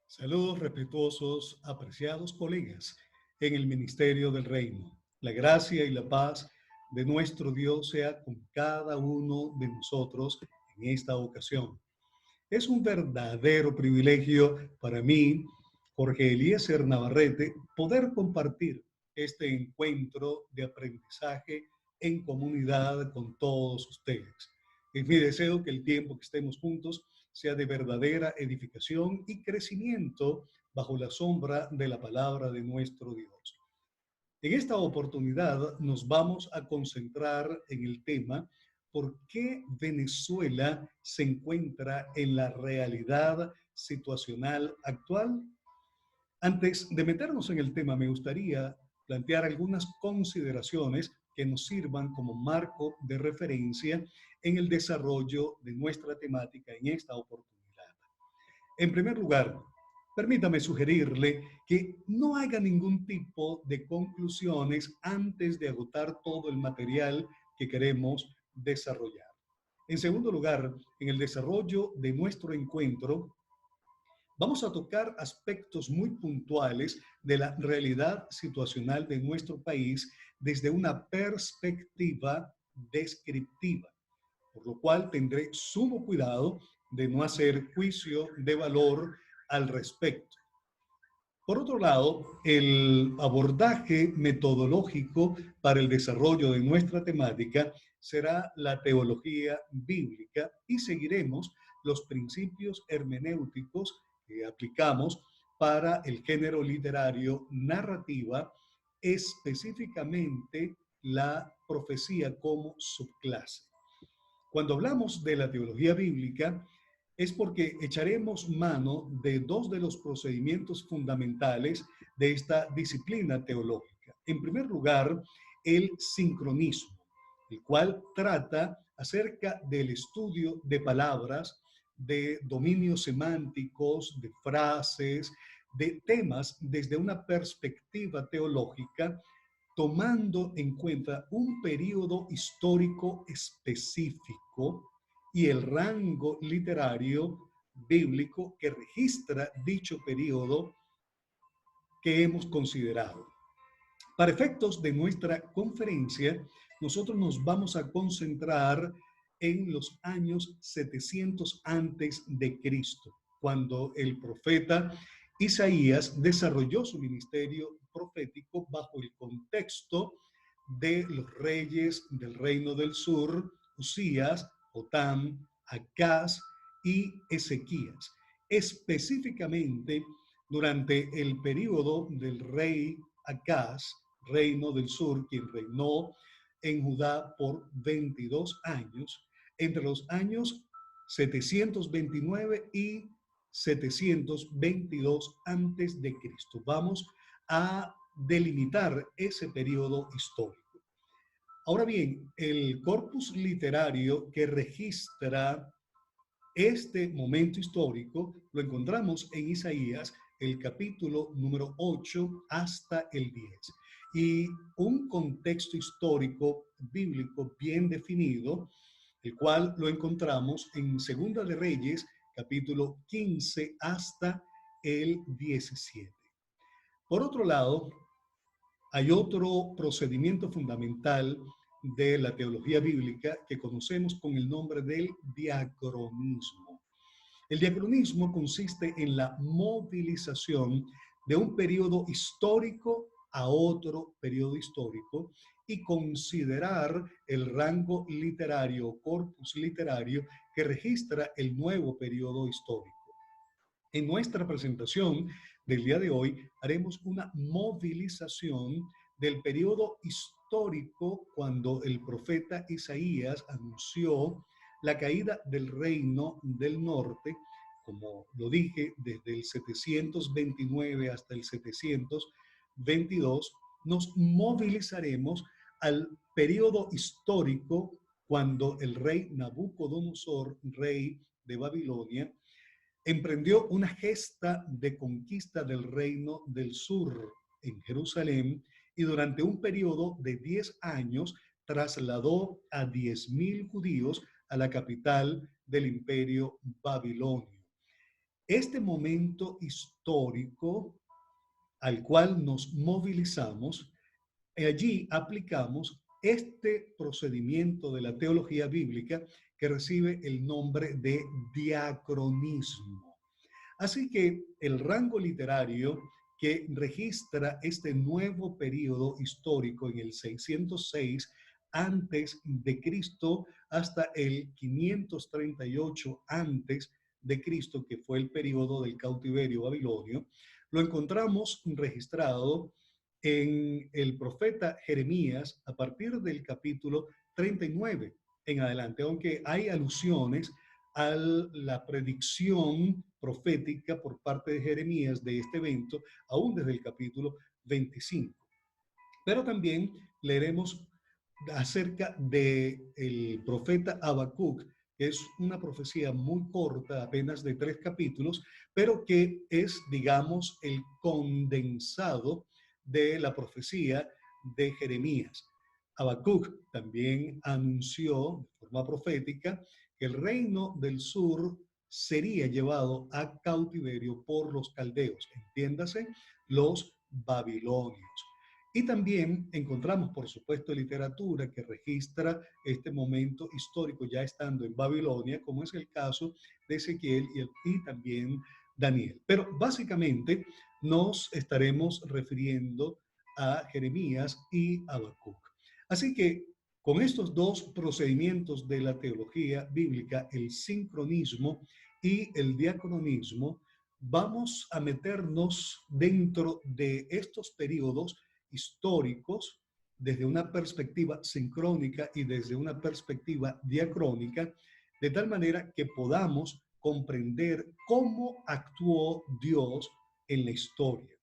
Saludos respetuosos, apreciados colegas en el Ministerio del Reino. La gracia y la paz de nuestro Dios sea con cada uno de nosotros en esta ocasión. Es un verdadero privilegio para mí, Jorge Eliezer Navarrete, poder compartir este encuentro de aprendizaje en comunidad con todos ustedes. Es mi deseo que el tiempo que estemos juntos sea de verdadera edificación y crecimiento bajo la sombra de la palabra de nuestro Dios. En esta oportunidad nos vamos a concentrar en el tema ¿por qué Venezuela se encuentra en la realidad situacional actual? Antes de meternos en el tema, me gustaría plantear algunas consideraciones que nos sirvan como marco de referencia en el desarrollo de nuestra temática en esta oportunidad. En primer lugar, permítame sugerirle que no haga ningún tipo de conclusiones antes de agotar todo el material que queremos desarrollar. En segundo lugar, en el desarrollo de nuestro encuentro, vamos a tocar aspectos muy puntuales de la realidad situacional de nuestro país desde una perspectiva descriptiva, por lo cual tendré sumo cuidado de no hacer juicio de valor al respecto. Por otro lado, el abordaje metodológico para el desarrollo de nuestra temática será la teología bíblica y seguiremos los principios hermenéuticos que aplicamos para el género literario narrativa, específicamente la profecía como subclase. Cuando hablamos de la teología bíblica, es porque echaremos mano de dos de los procedimientos fundamentales de esta disciplina teológica. En primer lugar, el sincronismo, el cual trata acerca del estudio de palabras, de dominios semánticos, de frases, de temas desde una perspectiva teológica, tomando en cuenta un periodo histórico específico y el rango literario bíblico que registra dicho periodo que hemos considerado. Para efectos de nuestra conferencia, nosotros nos vamos a concentrar en los años 700 antes de Cristo, cuando el profeta Isaías desarrolló su ministerio profético bajo el contexto de los reyes del reino del sur, Usías, Jotam, Acaz y Ezequías. Específicamente, durante el periodo del rey Acaz, reino del sur, quien reinó en Judá por 22 años, entre los años 729 y 722 antes de Cristo. Vamos a delimitar ese periodo histórico. Ahora bien, el corpus literario que registra este momento histórico lo encontramos en Isaías, el capítulo número 8 hasta el 10. Y un contexto histórico bíblico bien definido, el cual lo encontramos en Segunda de Reyes, capítulo 15 hasta el 17. Por otro lado, hay otro procedimiento fundamental de la teología bíblica que conocemos con el nombre del diacronismo. El diacronismo consiste en la movilización de un periodo histórico a otro periodo histórico y considerar el rango literario o corpus literario que registra el nuevo periodo histórico. En nuestra presentación del día de hoy haremos una movilización del periodo histórico cuando el profeta Isaías anunció la caída del reino del norte, como lo dije, desde el 729 hasta el 722, nos movilizaremos al periodo histórico cuando el rey Nabucodonosor, rey de Babilonia, emprendió una gesta de conquista del reino del sur en Jerusalén y durante un periodo de 10 años trasladó a 10.000 judíos a la capital del imperio babilonio. Este momento histórico al cual nos movilizamos, allí aplicamos este procedimiento de la teología bíblica que recibe el nombre de diacronismo. Así que el rango literario que registra este nuevo periodo histórico en el 606 antes de Cristo hasta el 538 antes de Cristo, que fue el periodo del cautiverio babilonio, lo encontramos registrado en el profeta Jeremías a partir del capítulo 39 en adelante, aunque hay alusiones a la predicción profética por parte de Jeremías de este evento, aún desde el capítulo 25. Pero también leeremos acerca del profeta Habacuc, que es una profecía muy corta, apenas de 3 capítulos, pero que es, digamos, el condensado de la profecía de Jeremías. Habacuc también anunció de forma profética que el reino del sur sería llevado a cautiverio por los caldeos, entiéndase, los babilonios. Y también encontramos, por supuesto, literatura que registra este momento histórico ya estando en Babilonia, como es el caso de Ezequiel y también Daniel. Pero básicamente nos estaremos refiriendo a Jeremías y Habacuc. Así que con estos dos procedimientos de la teología bíblica, el sincronismo y el diacronismo, vamos a meternos dentro de estos periodos históricos desde una perspectiva sincrónica y desde una perspectiva diacrónica, de tal manera que podamos comprender cómo actuó Dios en la historia.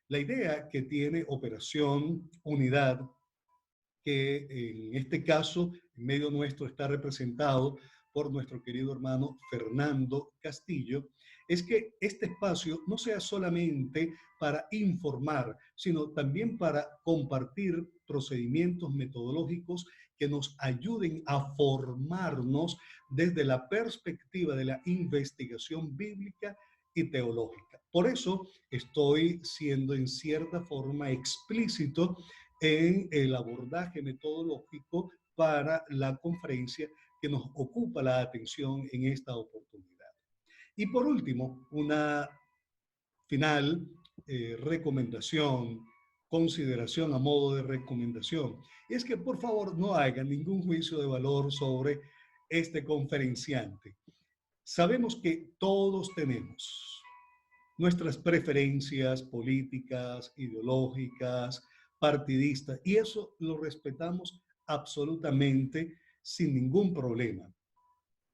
La idea que tiene Operación Unidad, que en este caso en medio nuestro está representado por nuestro querido hermano Fernando Castillo, es que este espacio no sea solamente para informar, sino también para compartir procedimientos metodológicos que nos ayuden a formarnos desde la perspectiva de la investigación bíblica y teológica. Por eso estoy siendo en cierta forma explícito en el abordaje metodológico para la conferencia que nos ocupa la atención en esta oportunidad. Y por último, una final recomendación, consideración a modo de recomendación, y es que por favor no hagan ningún juicio de valor sobre este conferenciante. Sabemos que todos tenemos nuestras preferencias políticas, ideológicas, partidistas, y eso lo respetamos absolutamente sin ningún problema.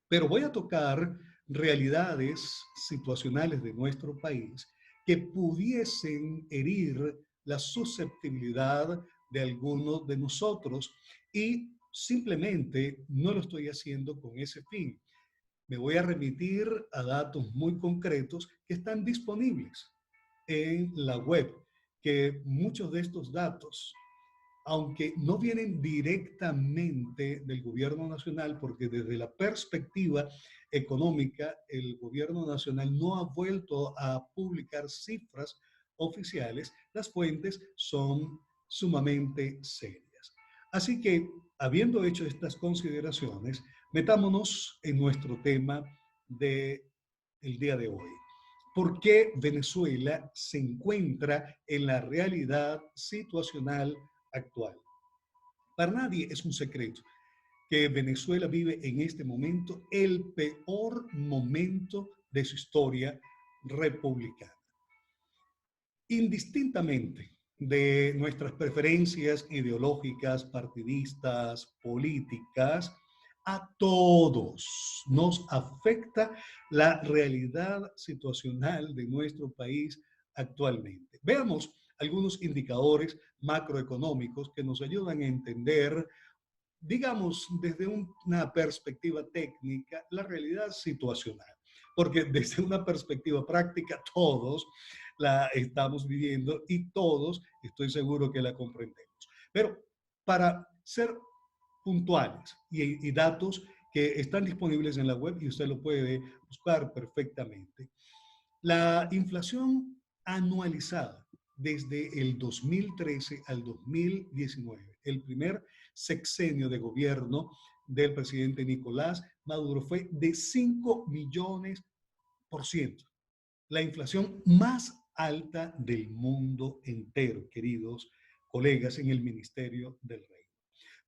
Pero voy a tocar realidades situacionales de nuestro país que pudiesen herir la susceptibilidad de algunos de nosotros y simplemente no lo estoy haciendo con ese fin. Me voy a remitir a datos muy concretos que están disponibles en la web, que muchos de estos datos, aunque no vienen directamente del gobierno nacional, porque desde la perspectiva económica, el gobierno nacional no ha vuelto a publicar cifras oficiales, las fuentes son sumamente serias. Así que, habiendo hecho estas consideraciones, metámonos en nuestro tema del día de hoy. ¿Por qué Venezuela se encuentra en la realidad situacional actual? Para nadie es un secreto que Venezuela vive en este momento el peor momento de su historia republicana. Indistintamente de nuestras preferencias ideológicas, partidistas, políticas, a todos nos afecta la realidad situacional de nuestro país actualmente. Veamos algunos indicadores macroeconómicos que nos ayudan a entender, digamos, desde una perspectiva técnica, la realidad situacional. Porque desde una perspectiva práctica, todos la estamos viviendo y todos estoy seguro que la comprendemos. Pero para ser puntuales y datos que están disponibles en la web y usted lo puede buscar perfectamente. La inflación anualizada desde el 2013 al 2019, el primer sexenio de gobierno del presidente Nicolás Maduro, fue de 5 millones por ciento. La inflación más alta del mundo entero, queridos colegas, en el Ministerio del Rey.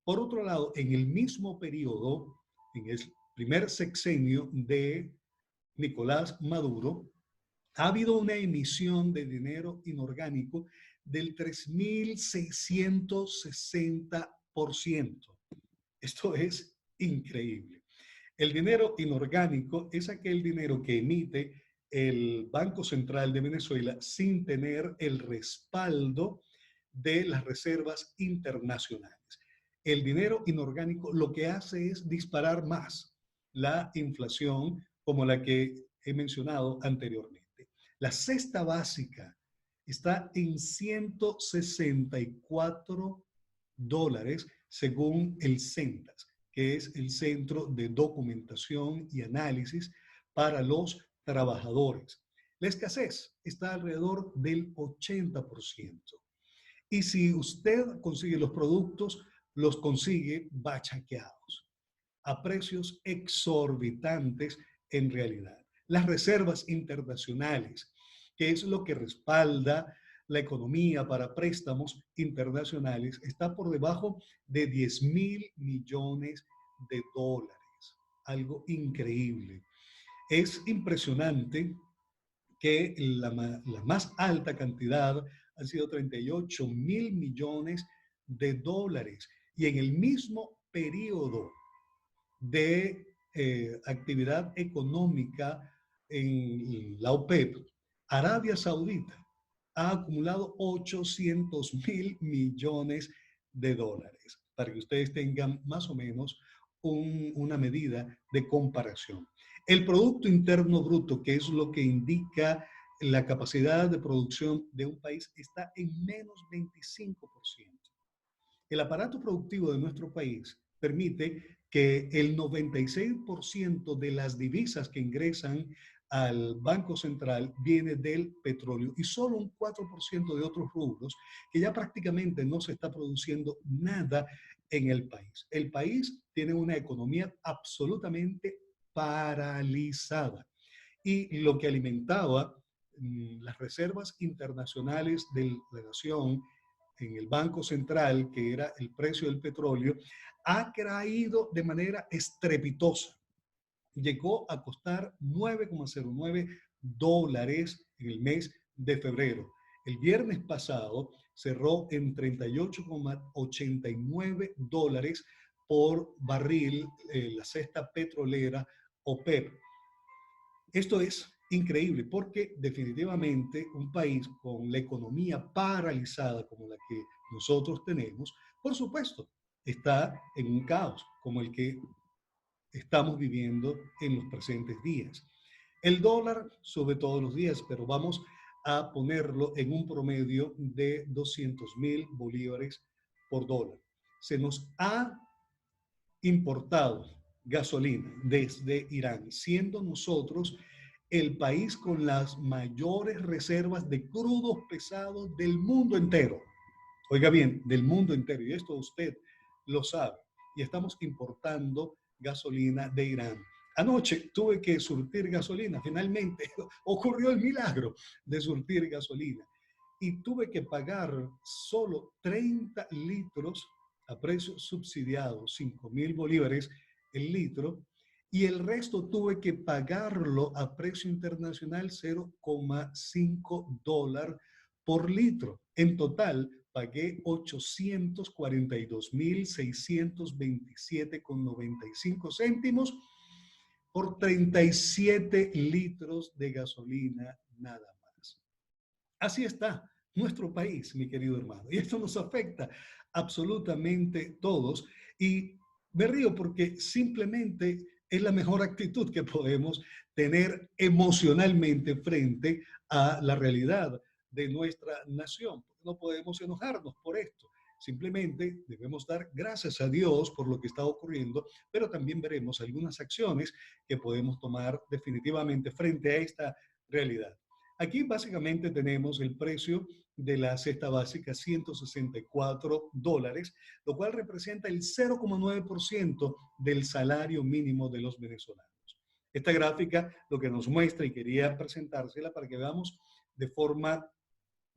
Por otro lado, en el mismo periodo, en el primer sexenio de Nicolás Maduro, ha habido una emisión de dinero inorgánico del 3.660%. Esto es increíble. El dinero inorgánico es aquel dinero que emite el Banco Central de Venezuela sin tener el respaldo de las reservas internacionales. El dinero inorgánico lo que hace es disparar más la inflación, como la que he mencionado anteriormente. La cesta básica está en $164 según el CENTAS, que es el Centro de Documentación y Análisis para los Trabajadores. La escasez está alrededor del 80%. Y si usted consigue los productos, los consigue bachaqueados, a precios exorbitantes en realidad. Las reservas internacionales, que es lo que respalda la economía para préstamos internacionales, está por debajo de 10.000 millones de dólares. Algo increíble. Es impresionante que la más alta cantidad han sido 38.000 millones de dólares. Y en el mismo periodo de actividad económica en la OPEP, Arabia Saudita ha acumulado 800.000 millones de dólares, para que ustedes tengan más o menos una medida de comparación. El Producto Interno Bruto, que es lo que indica la capacidad de producción de un país, está en menos 25%. El aparato productivo de nuestro país permite que el 96% de las divisas que ingresan al Banco Central viene del petróleo y solo un 4% de otros rubros que ya prácticamente no se está produciendo nada en el país. El país tiene una economía absolutamente paralizada y lo que alimentaba las reservas internacionales de la nación en el Banco Central, que era el precio del petróleo, ha caído de manera estrepitosa. Llegó a costar $9,09 en el mes de febrero. El viernes pasado cerró en $38,89 por barril la cesta petrolera OPEP. Esto es increíble porque definitivamente un país con la economía paralizada como la que nosotros tenemos, por supuesto, está en un caos como el que estamos viviendo en los presentes días. El dólar sube todos los días, pero vamos a ponerlo en un promedio de 200.000 bolívares por dólar. Se nos ha importado gasolina desde Irán, siendo nosotros el país con las mayores reservas de crudos pesados del mundo entero. Oiga bien, del mundo entero, y esto usted lo sabe. Y estamos importando gasolina de Irán. Anoche tuve que surtir gasolina, finalmente ocurrió el milagro de surtir gasolina. Y tuve que pagar solo 30 litros a precio subsidiado, 5.000 bolívares el litro, y el resto tuve que pagarlo a precio internacional 0,5 dólar por litro. En total, pagué 842.627,95 céntimos por 37 litros de gasolina nada más. Así está nuestro país, mi querido hermano. Y esto nos afecta absolutamente todos. Y me río porque simplemente es la mejor actitud que podemos tener emocionalmente frente a la realidad de nuestra nación. No podemos enojarnos por esto. Simplemente debemos dar gracias a Dios por lo que está ocurriendo, pero también veremos algunas acciones que podemos tomar definitivamente frente a esta realidad. Aquí básicamente tenemos el precio de la cesta básica, $164, lo cual representa el 0,9% del salario mínimo de los venezolanos. Esta gráfica lo que nos muestra, y quería presentársela para que veamos de forma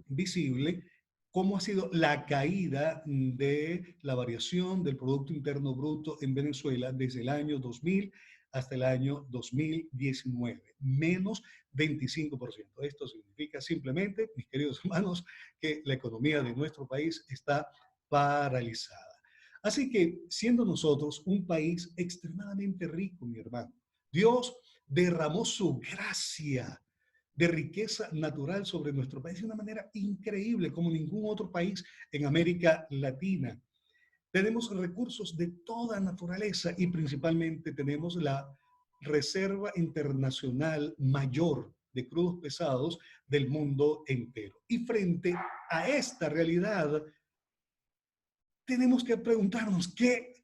visible cómo ha sido la caída de la variación del Producto Interno Bruto en Venezuela desde el año 2000 hasta el año 2019, menos 25%. Esto significa simplemente, mis queridos hermanos, que la economía de nuestro país está paralizada. Así que, siendo nosotros un país extremadamente rico, mi hermano, Dios derramó su gracia de riqueza natural sobre nuestro país de una manera increíble, como ningún otro país en América Latina. Tenemos recursos de toda naturaleza y principalmente tenemos la reserva internacional mayor de crudos pesados del mundo entero. Y frente a esta realidad, tenemos que preguntarnos qué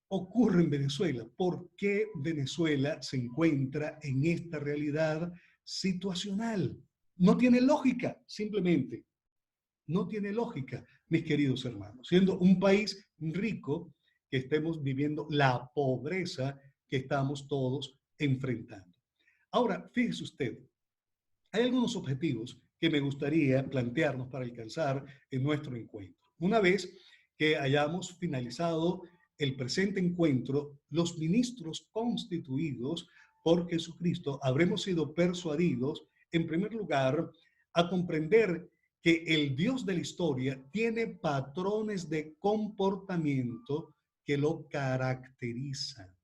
ocurre en Venezuela, por qué Venezuela se encuentra en esta realidad situacional. No tiene lógica, simplemente. No tiene lógica, mis queridos hermanos. Siendo un país rico, que estemos viviendo la pobreza que estamos todos enfrentando. Ahora, fíjese usted, hay algunos objetivos que me gustaría plantearnos para alcanzar en nuestro encuentro. Una vez que hayamos finalizado el presente encuentro, los ministros constituidos por Jesucristo habremos sido persuadidos, en primer lugar, a comprender que el Dios de la historia tiene patrones de comportamiento que lo caracterizan.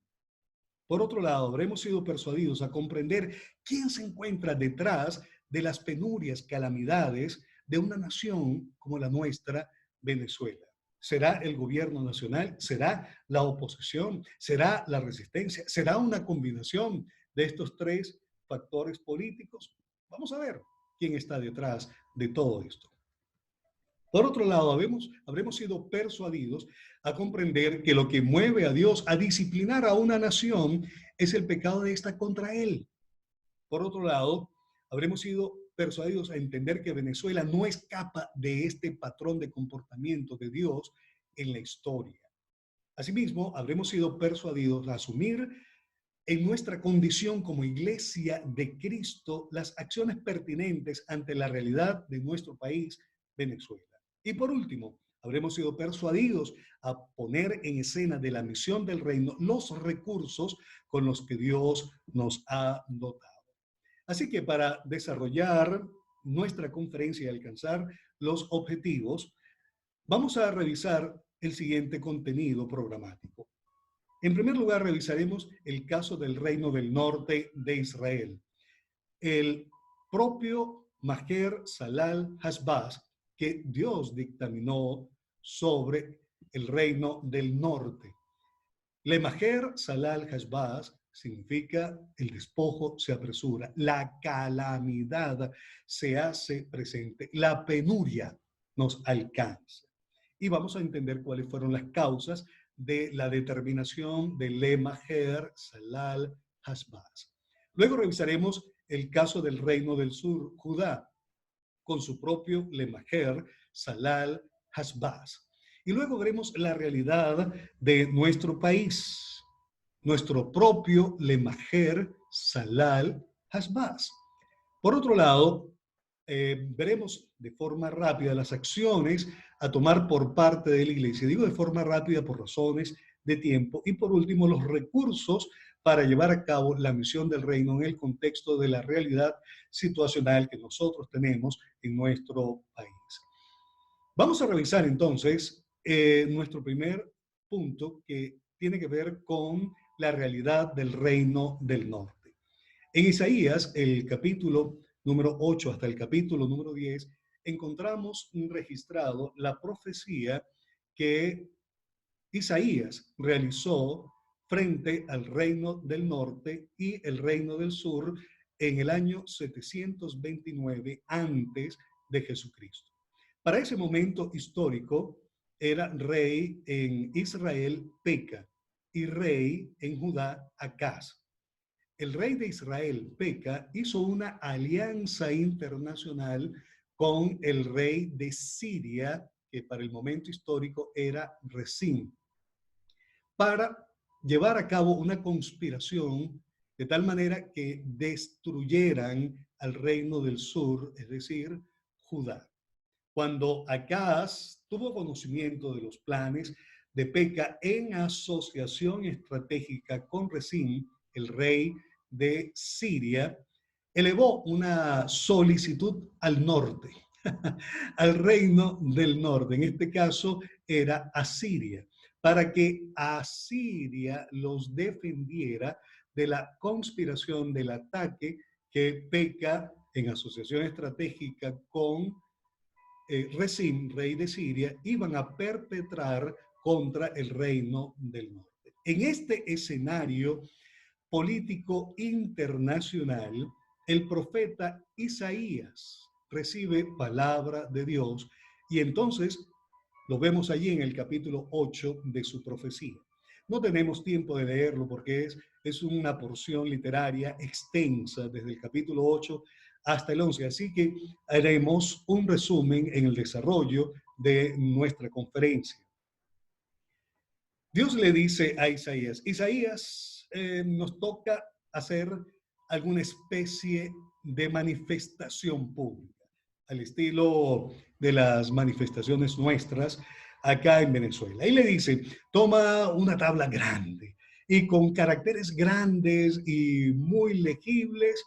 Por otro lado, habremos sido persuadidos a comprender quién se encuentra detrás de las penurias, calamidades de una nación como la nuestra, Venezuela. ¿Será el gobierno nacional? ¿Será la oposición? ¿Será la resistencia? ¿Será una combinación de estos tres factores políticos? Vamos a ver quién está detrás de todo esto. Por otro lado, habremos sido persuadidos a comprender que lo que mueve a Dios a disciplinar a una nación es el pecado de esta contra él. Por otro lado, habremos sido persuadidos a entender que Venezuela no escapa de este patrón de comportamiento de Dios en la historia. Asimismo, habremos sido persuadidos a asumir en nuestra condición como iglesia de Cristo las acciones pertinentes ante la realidad de nuestro país, Venezuela. Y por último, habremos sido persuadidos a poner en escena de la misión del reino los recursos con los que Dios nos ha dotado. Así que para desarrollar nuestra conferencia y alcanzar los objetivos, vamos a revisar el siguiente contenido programático. En primer lugar, revisaremos el caso del Reino del Norte de Israel. El propio Maher Salal Hashbaz, que Dios dictaminó sobre el Reino del Norte. Le Maher Salal Hashbaz significa el despojo se apresura, la calamidad se hace presente, la penuria nos alcanza. Y vamos a entender cuáles fueron las causas de la determinación de Le Maher Salal Hashbaz. Luego revisaremos el caso del Reino del Sur, Judá, con su propio Le Maher Salal Hashbaz. Y luego veremos la realidad de nuestro país, nuestro propio Le Maher Salal Hashbaz. Por otro lado, veremos de forma rápida las acciones a tomar por parte de la iglesia. Digo de forma rápida por razones de tiempo. Y por último, los recursos para llevar a cabo la misión del reino en el contexto de la realidad situacional que nosotros tenemos en nuestro país. Vamos a revisar entonces nuestro primer punto que tiene que ver con la realidad del reino del norte. En Isaías, el capítulo número 8 hasta el capítulo número 10, encontramos registrado la profecía que Isaías realizó frente al reino del norte y el reino del sur en el año 729 antes de Jesucristo. Para ese momento histórico era rey en Israel Peca y rey en Judá Acaz. el rey de Israel, Peca, hizo una alianza internacional con el rey de Siria, que para el momento histórico era Resín, para llevar a cabo una conspiración de tal manera que destruyeran al reino del sur, es decir, Judá. Cuando Acaz tuvo conocimiento de los planes de Peca en asociación estratégica con Resín, el rey de Siria, elevó una solicitud al norte, al reino del norte, en este caso era Asiria, para que Asiria los defendiera de la conspiración del ataque que Peca, en asociación estratégica con Resín, rey de Siria, iban a perpetrar contra el reino del norte. En este escenario político internacional, el profeta Isaías recibe palabra de Dios y entonces lo vemos allí en el capítulo 8 de su profecía. No tenemos tiempo de leerlo porque es una porción literaria extensa desde el capítulo 8 hasta el 11, así que haremos un resumen en el desarrollo de nuestra conferencia. Dios le dice a Isaías, Isaías, nos toca hacer alguna especie de manifestación pública, al estilo de las manifestaciones nuestras acá en Venezuela. Y le dice, toma una tabla grande y con caracteres grandes y muy legibles,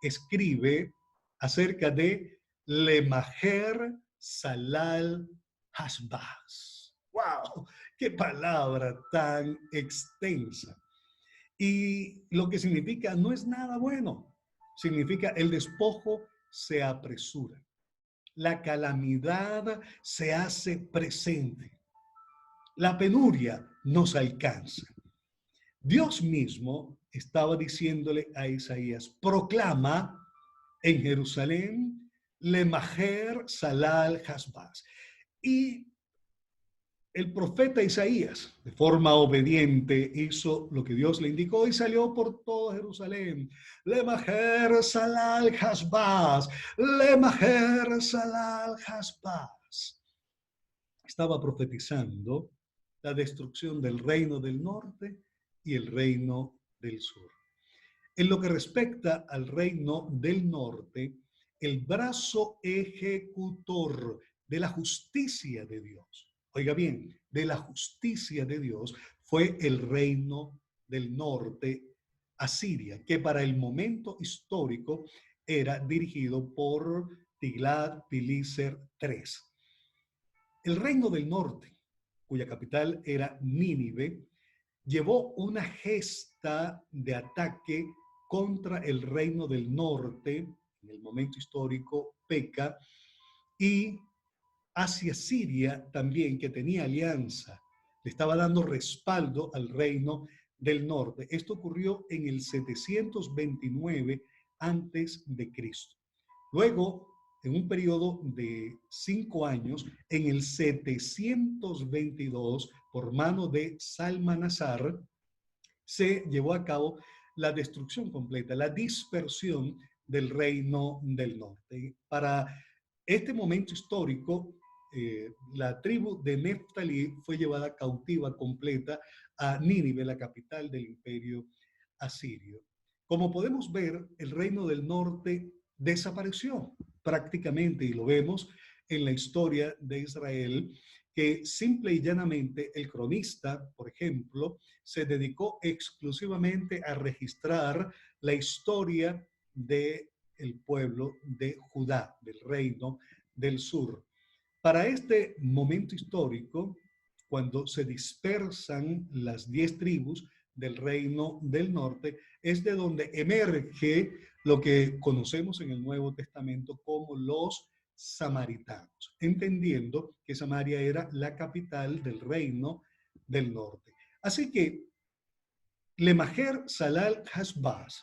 escribe acerca de Lemaher Salal Hashbaz. ¡Wow! ¡Qué palabra tan extensa! Y lo que significa no es nada bueno. Significa el despojo se apresura. La calamidad se hace presente. La penuria nos alcanza. Dios mismo estaba diciéndole a Isaías, proclama en Jerusalén Lemaher Salal Hashbaz. Y el profeta Isaías, de forma obediente, hizo lo que Dios le indicó y salió por todo Jerusalén. Lemaher Salal Hashbaz, Lemaher Salal Hashbaz. Estaba profetizando la destrucción del reino del norte y el reino del sur. En lo que respecta al reino del norte, el brazo ejecutor de la justicia de Dios, oiga bien, de la justicia de Dios, fue el reino del norte, Asiria, que para el momento histórico era dirigido por Tiglat-Pileser III. El reino del norte, cuya capital era Nínive, llevó una gesta de ataque contra el reino del norte, en el momento histórico Peca, y hacia Siria también, que tenía alianza, le estaba dando respaldo al reino del norte. Esto ocurrió en el 729 antes de Cristo. Luego, en un periodo de 5 años, en el 722, por mano de Salmanasar, se llevó a cabo la destrucción completa, la dispersión del reino del norte. Para este momento histórico, la tribu de Neftalí fue llevada cautiva completa a Nínive, la capital del imperio asirio. Como podemos ver, el reino del norte desapareció prácticamente, y lo vemos en la historia de Israel, que simple y llanamente el cronista, por ejemplo, se dedicó exclusivamente a registrar la historia del pueblo de Judá, del reino del sur. Para este momento histórico, cuando se dispersan las 10 tribus del reino del norte, es de donde emerge lo que conocemos en el Nuevo Testamento como los samaritanos, entendiendo que Samaria era la capital del reino del norte. Así que Lemaher Salal Hashbaz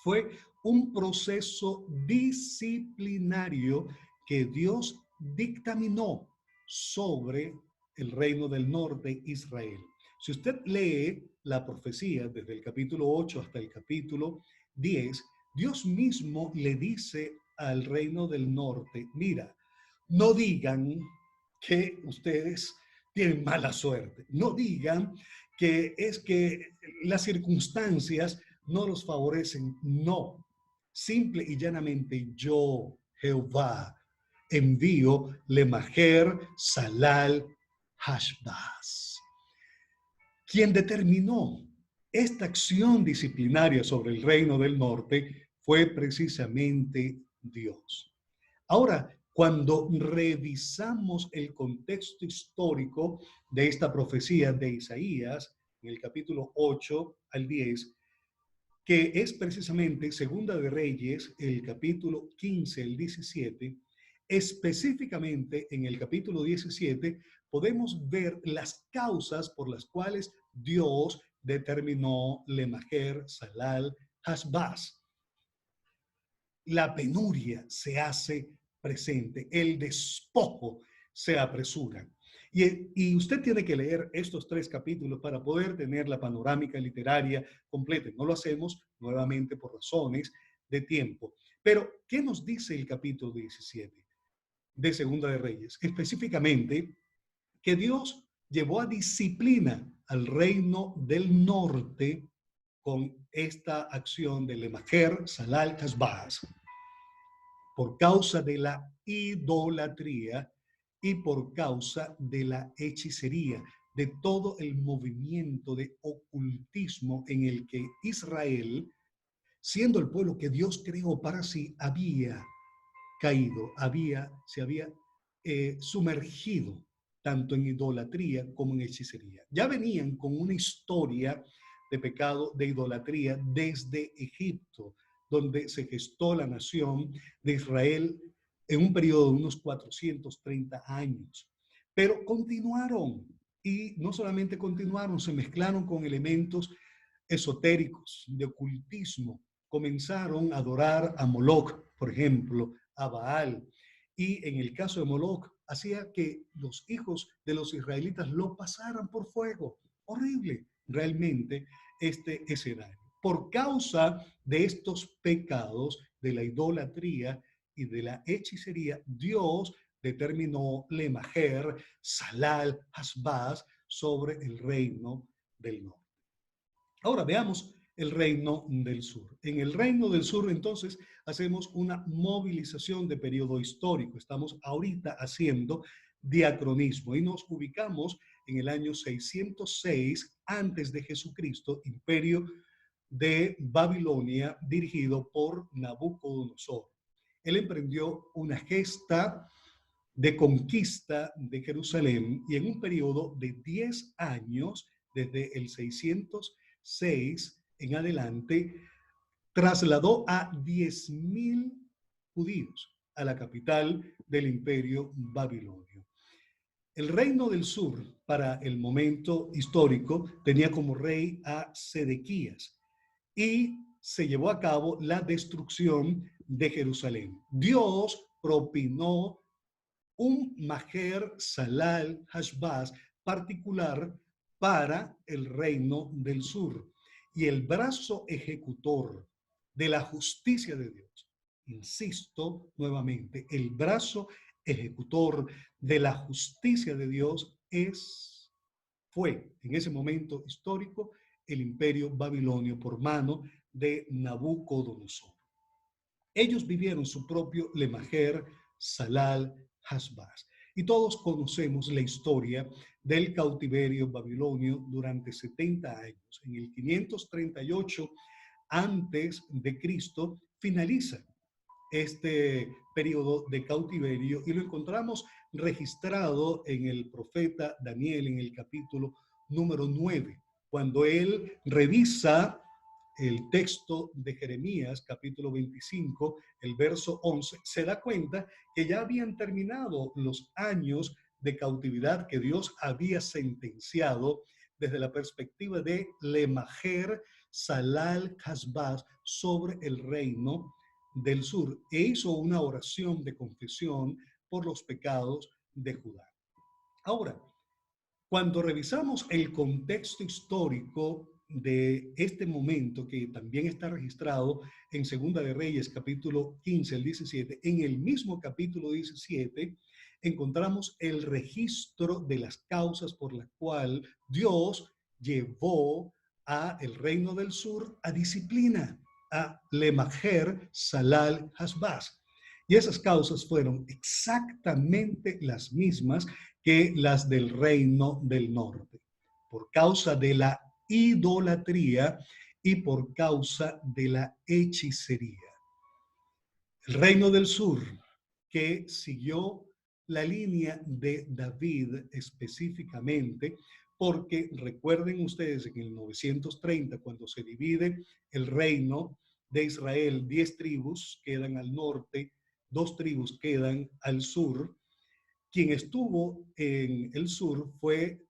fue un proceso disciplinario que Dios dictaminó sobre el reino del norte, Israel. Si usted lee la profecía desde el capítulo 8 hasta el capítulo 10, Dios mismo le dice al reino del norte, mira, no digan que ustedes tienen mala suerte, no digan que es que las circunstancias no los favorecen, no, simple y llanamente yo, Jehová, envío Lemajer, Salal, Hashbaz. Quien determinó esta acción disciplinaria sobre el reino del norte fue precisamente Dios. Ahora, cuando revisamos el contexto histórico de esta profecía de Isaías, en el capítulo 8 al 10, que es precisamente Segunda de Reyes, el capítulo 15 al 17, específicamente en el capítulo 17, podemos ver las causas por las cuales Dios determinó Lemajer, Salal, Hashbaz. La penuria se hace presente, el despojo se apresura. Y usted tiene que leer estos 3 capítulos para poder tener la panorámica literaria completa. No lo hacemos nuevamente por razones de tiempo. Pero, ¿qué nos dice el capítulo 17 de Segunda de Reyes? Específicamente, que Dios llevó a disciplina al reino del norte con esta acción de Lemajer, Salal, Hashbaz, por causa de la idolatría y por causa de la hechicería, de todo el movimiento de ocultismo en el que Israel, siendo el pueblo que Dios creó para sí, había caído, se había sumergido tanto en idolatría como en hechicería. Ya venían con una historia de pecado, de idolatría desde Egipto, donde se gestó la nación de Israel en un periodo de unos 430 años. Pero continuaron, y no solamente continuaron, se mezclaron con elementos esotéricos, de ocultismo. Comenzaron a adorar a Moloch, por ejemplo, a Baal. Y en el caso de Moloch, hacía que los hijos de los israelitas lo pasaran por fuego. Horrible, realmente, este escenario. Por causa de estos pecados, de la idolatría y de la hechicería, Dios determinó Lemajer, Salal, Hashbaz sobre el reino del norte. Ahora veamos el reino del sur. En el reino del sur, entonces, hacemos una movilización de periodo histórico. Estamos ahorita haciendo diacronismo y nos ubicamos en el año 606 antes de Jesucristo, imperio de Babilonia dirigido por Nabucodonosor. Él emprendió una gesta de conquista de Jerusalén y en un periodo de 10 años, desde el 606 en adelante, trasladó a 10.000 judíos a la capital del imperio babilonio. El reino del sur, para el momento histórico, tenía como rey a Sedequías y se llevó a cabo la destrucción de Jerusalén. Dios propinó un Majer Salal Hashbaz particular para el reino del sur. Y el brazo ejecutor de la justicia de Dios, insisto nuevamente, el brazo ejecutor de la justicia de Dios fue en ese momento histórico el imperio babilonio por mano de Nabucodonosor. Ellos vivieron su propio Lemajer, Salal, Hashbaz. Y todos conocemos la historia del cautiverio babilonio durante 70 años. En el 538 antes de Cristo finaliza este periodo de cautiverio y lo encontramos registrado en el profeta Daniel en el capítulo número 9, cuando él revisa el texto de Jeremías, capítulo 25, el verso 11, se da cuenta que ya habían terminado los años de cautividad que Dios había sentenciado desde la perspectiva de Lemajer, Salal, Hashbaz sobre el reino del sur e hizo una oración de confesión por los pecados de Judá. Ahora, Cuando revisamos el contexto histórico de este momento, que también está registrado en Segunda de Reyes, capítulo 15 al 17, en el mismo capítulo 17 encontramos el registro de las causas por las cuales Dios llevó a el reino del sur a disciplina, a Lemajer, Salal, Hasbaz. Y esas causas fueron exactamente las mismas que las del reino del norte, por causa de la idolatría y por causa de la hechicería. El reino del sur, que siguió la línea de David específicamente, porque recuerden ustedes en el 930, cuando se divide el reino de Israel, 10 tribus quedan al norte, 2 tribus quedan al sur. Quien estuvo en el sur fue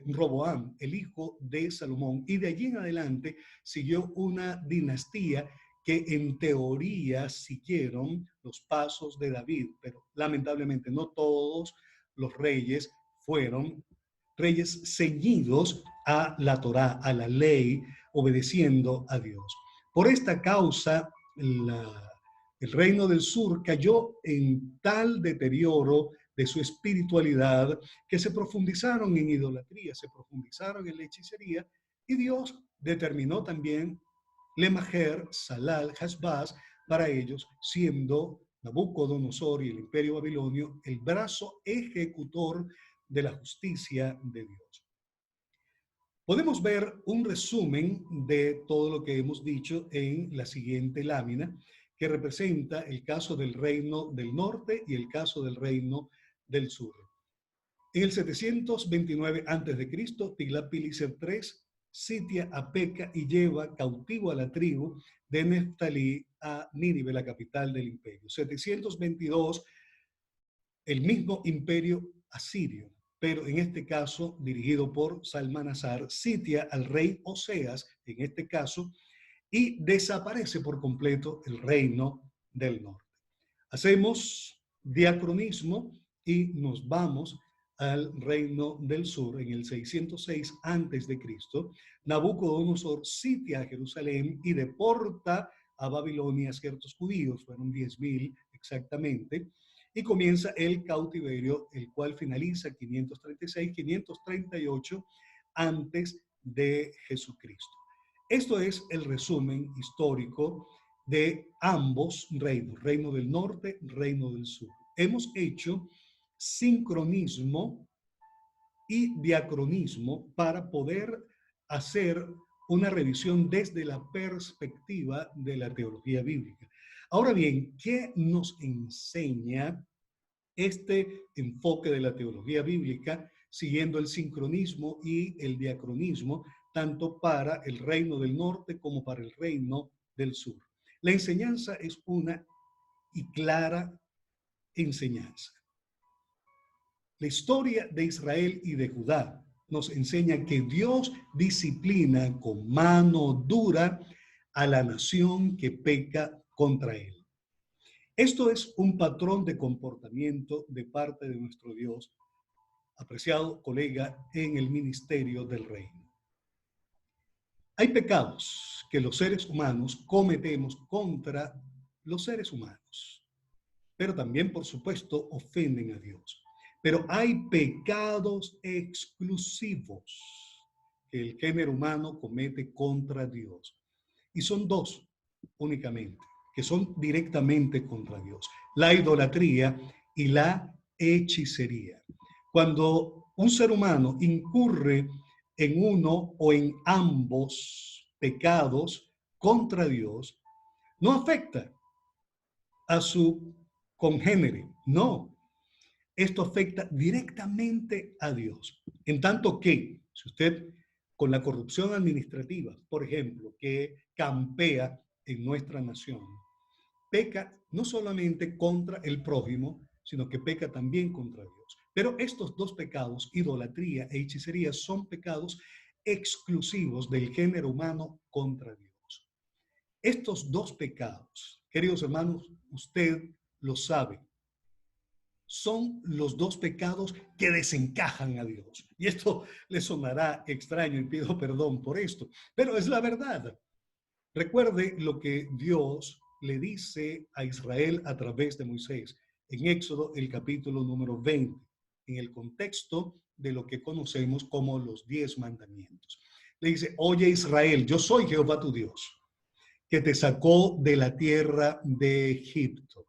Roboam, el hijo de Salomón, y de allí en adelante siguió una dinastía que en teoría siguieron los pasos de David, pero lamentablemente no todos los reyes fueron reyes ceñidos a la Torá, a la ley, obedeciendo a Dios. Por esta causa, el reino del sur cayó en tal deterioro de su espiritualidad que se profundizaron en idolatría, se profundizaron en la hechicería, y Dios determinó también Lemajer, Salal, Hasbaz para ellos, siendo Nabucodonosor y el imperio babilonio el brazo ejecutor de la justicia de Dios. Podemos ver un resumen de todo lo que hemos dicho en la siguiente lámina, que representa el caso del reino del norte y el caso del reino del sur. En el 729 a.C., Tiglat-Pileser III sitia a Peca y lleva cautivo a la tribu de Neftalí a Nínive, la capital del imperio. 722, el mismo imperio asirio, pero en este caso dirigido por Salmanasar, sitia al rey Oseas, en este caso, y desaparece por completo el reino del norte. Hacemos diacronismo y nos vamos al reino del sur. En el 606 a.C., Nabucodonosor sitia a Jerusalén y deporta a Babilonia a ciertos judíos, fueron 10,000 exactamente, y comienza el cautiverio, el cual finaliza 536-538 antes de Jesucristo. Esto es el resumen histórico de ambos reinos, reino del norte, reino del sur. Hemos hecho sincronismo y diacronismo para poder hacer una revisión desde la perspectiva de la teología bíblica. Ahora bien, ¿qué nos enseña este enfoque de la teología bíblica siguiendo el sincronismo y el diacronismo, tanto para el reino del norte como para el reino del sur? La enseñanza es una y clara enseñanza. La historia de Israel y de Judá nos enseña que Dios disciplina con mano dura a la nación que peca contra él. Esto es un patrón de comportamiento de parte de nuestro Dios, apreciado colega, en el ministerio del reino. Hay pecados que los seres humanos cometemos contra los seres humanos, pero también, por supuesto, ofenden a Dios. Pero hay pecados exclusivos que el género humano comete contra Dios. Y son dos únicamente, que son directamente contra Dios: la idolatría y la hechicería. Cuando un ser humano incurre en uno o en ambos pecados contra Dios, no afecta a su congénere, no. Esto afecta directamente a Dios. En tanto que, si usted con la corrupción administrativa, por ejemplo, que campea en nuestra nación, peca no solamente contra el prójimo, sino que peca también contra Dios. Pero estos dos pecados, idolatría e hechicería, son pecados exclusivos del género humano contra Dios. Estos dos pecados, queridos hermanos, usted lo sabe, son los dos pecados que desencajan a Dios. Y esto le sonará extraño y pido perdón por esto, pero es la verdad. Recuerde lo que Dios le dice a Israel a través de Moisés en Éxodo, el capítulo número 20, en el contexto de lo que conocemos como los 10 mandamientos. Le dice, oye Israel, yo soy Jehová tu Dios, que te sacó de la tierra de Egipto.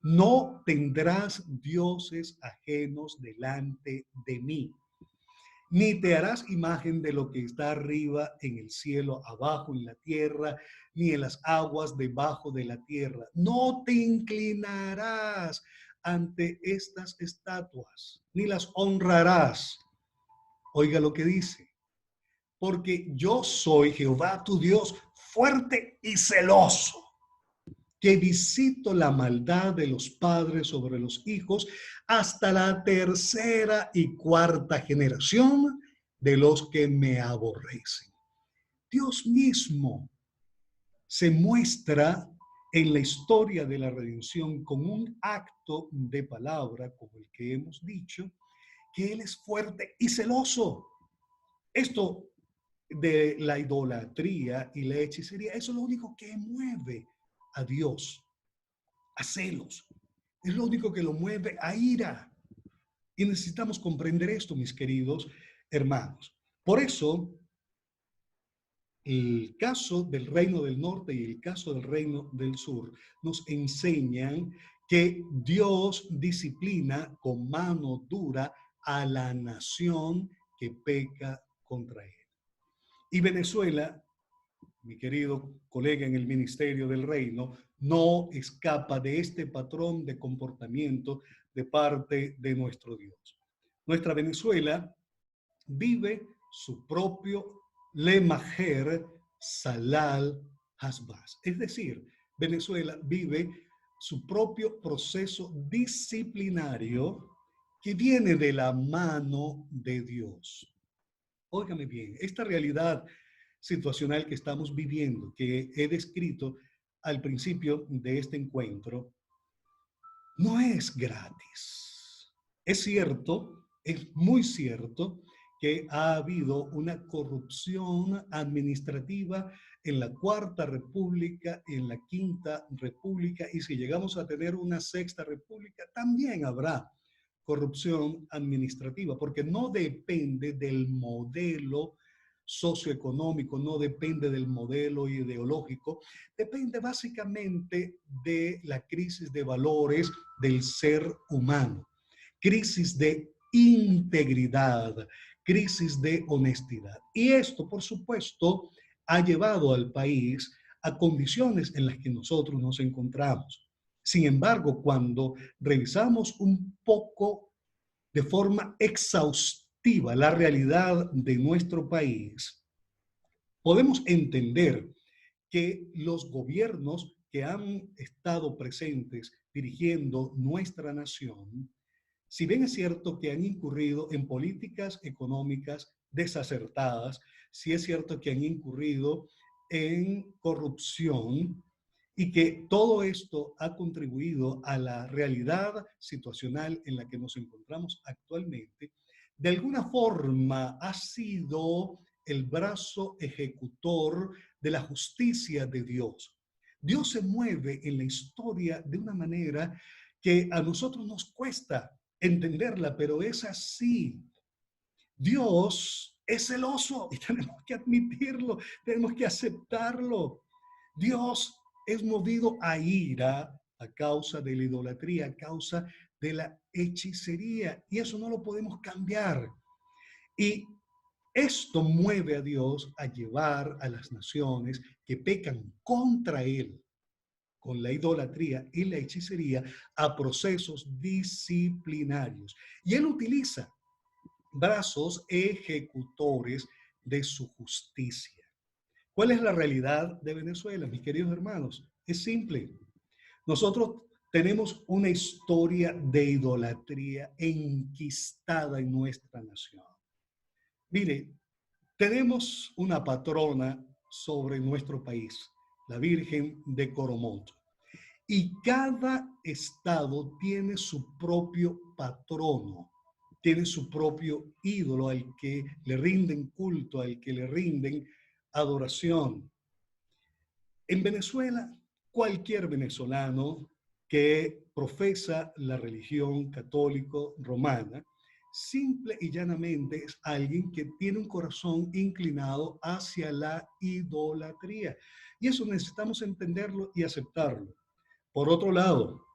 No tendrás dioses ajenos delante de mí, ni te harás imagen de lo que está arriba en el cielo, abajo en la tierra, ni en las aguas debajo de la tierra. No te inclinarás ante estas estatuas, ni las honrarás. Oiga lo que dice, porque yo soy Jehová tu Dios, fuerte y celoso, que visito la maldad de los padres sobre los hijos hasta la tercera y cuarta generación de los que me aborrecen. Dios mismo se muestra en la historia de la redención con un acto de palabra, como el que hemos dicho, que Él es fuerte y celoso. Esto de la idolatría y la hechicería, eso es lo único que mueve a Dios a celos. Es lo único que lo mueve a ira. Y necesitamos comprender esto, mis queridos hermanos. Por eso, el caso del reino del norte y el caso del reino del sur nos enseñan que Dios disciplina con mano dura a la nación que peca contra él. Y Venezuela, mi querido colega en el Ministerio del Reino, no escapa de este patrón de comportamiento de parte de nuestro Dios. Nuestra Venezuela vive su propio Lemajer Salal Hasbaz. Es decir, Venezuela vive su propio proceso disciplinario que viene de la mano de Dios. Óigame bien, esta realidad situacional que estamos viviendo, que he descrito al principio de este encuentro, no es gratis. Es cierto, es muy cierto que ha habido una corrupción administrativa en la Cuarta República, en la Quinta República, y si llegamos a tener una Sexta República, también habrá corrupción administrativa, porque no depende del modelo socioeconómico, no depende del modelo ideológico, depende básicamente de la crisis de valores del ser humano, crisis de integridad, crisis de honestidad. Y esto, por supuesto, ha llevado al país a condiciones en las que nosotros nos encontramos. Sin embargo, cuando revisamos un poco de forma exhaustiva la realidad de nuestro país, podemos entender que los gobiernos que han estado presentes dirigiendo nuestra nación, si bien es cierto que han incurrido en políticas económicas desacertadas, si es cierto que han incurrido en corrupción y que todo esto ha contribuido a la realidad situacional en la que nos encontramos actualmente, de alguna forma ha sido el brazo ejecutor de la justicia de Dios. Dios se mueve en la historia de una manera que a nosotros nos cuesta entenderla, pero es así. Dios es celoso y tenemos que admitirlo, tenemos que aceptarlo. Dios es movido a ira a causa de la idolatría, a causa de la hechicería, y eso no lo podemos cambiar. Y esto mueve a Dios a llevar a las naciones que pecan contra Él con la idolatría y la hechicería a procesos disciplinarios. Y Él utiliza brazos ejecutores de su justicia. ¿Cuál es la realidad de Venezuela, mis queridos hermanos? Es simple. Nosotros tenemos una historia de idolatría enquistada en nuestra nación. Mire, tenemos una patrona sobre nuestro país, la Virgen de Coromoto. Y cada estado tiene su propio patrono, tiene su propio ídolo al que le rinden culto, al que le rinden adoración. En Venezuela, cualquier venezolano que profesa la religión católico romana, simple y llanamente es alguien que tiene un corazón inclinado hacia la idolatría. Y eso necesitamos entenderlo y aceptarlo. Por otro lado,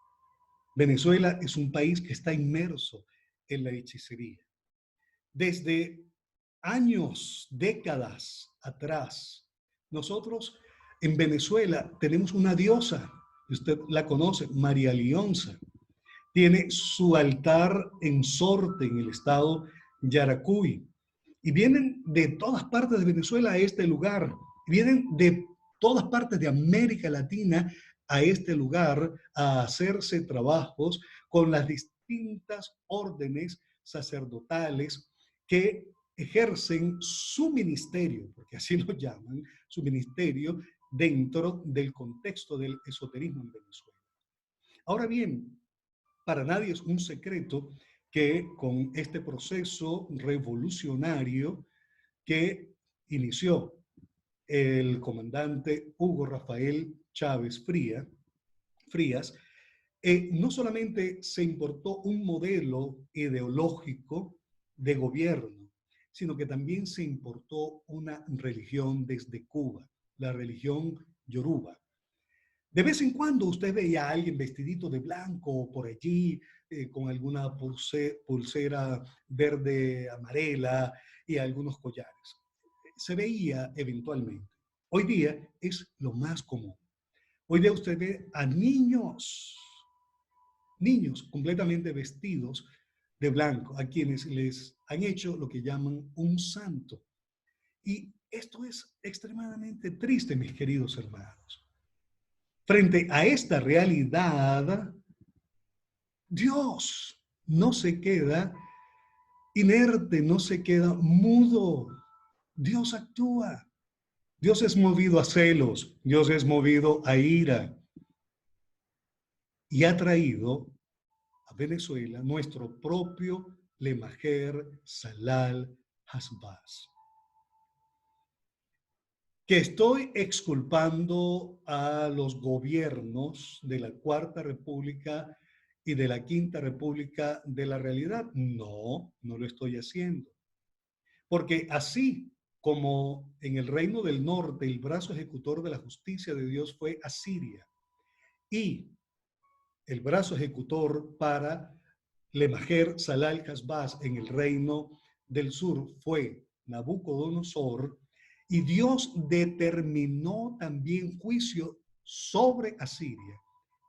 Venezuela es un país que está inmerso en la hechicería. Desde años, décadas atrás, nosotros en Venezuela tenemos una diosa, usted la conoce, María Lionza. Tiene su altar en Sorte, en el estado Yaracuy. Y vienen de todas partes de Venezuela a este lugar. Vienen de todas partes de América Latina a este lugar a hacerse trabajos con las distintas órdenes sacerdotales que ejercen su ministerio, porque así lo llaman, su ministerio dentro del contexto del esoterismo en Venezuela. Ahora bien, para nadie es un secreto que con este proceso revolucionario que inició el comandante Hugo Rafael Chávez Frías, no solamente se importó un modelo ideológico de gobierno, sino que también se importó una religión desde Cuba, la religión yoruba. De vez en cuando usted veía a alguien vestidito de blanco por allí, con alguna pulsera verde amarela y algunos collares. Se veía eventualmente. Hoy día es lo más común. Hoy día usted ve a niños completamente vestidos de blanco, a quienes les han hecho lo que llaman un santo. Y esto es extremadamente triste, mis queridos hermanos. Frente a esta realidad, Dios no se queda inerte, no se queda mudo. Dios actúa. Dios es movido a celos, Dios es movido a ira y ha traído a Venezuela nuestro propio Lemajer Salal Hasbaz. Que estoy exculpando a los gobiernos de la Cuarta República y de la Quinta República de la realidad. No, no lo estoy haciendo. Porque así como en el Reino del Norte el brazo ejecutor de la justicia de Dios fue Asiria y el brazo ejecutor para Lemajer Salal Hasbaz en el Reino del Sur fue Nabucodonosor, y Dios determinó también juicio sobre Asiria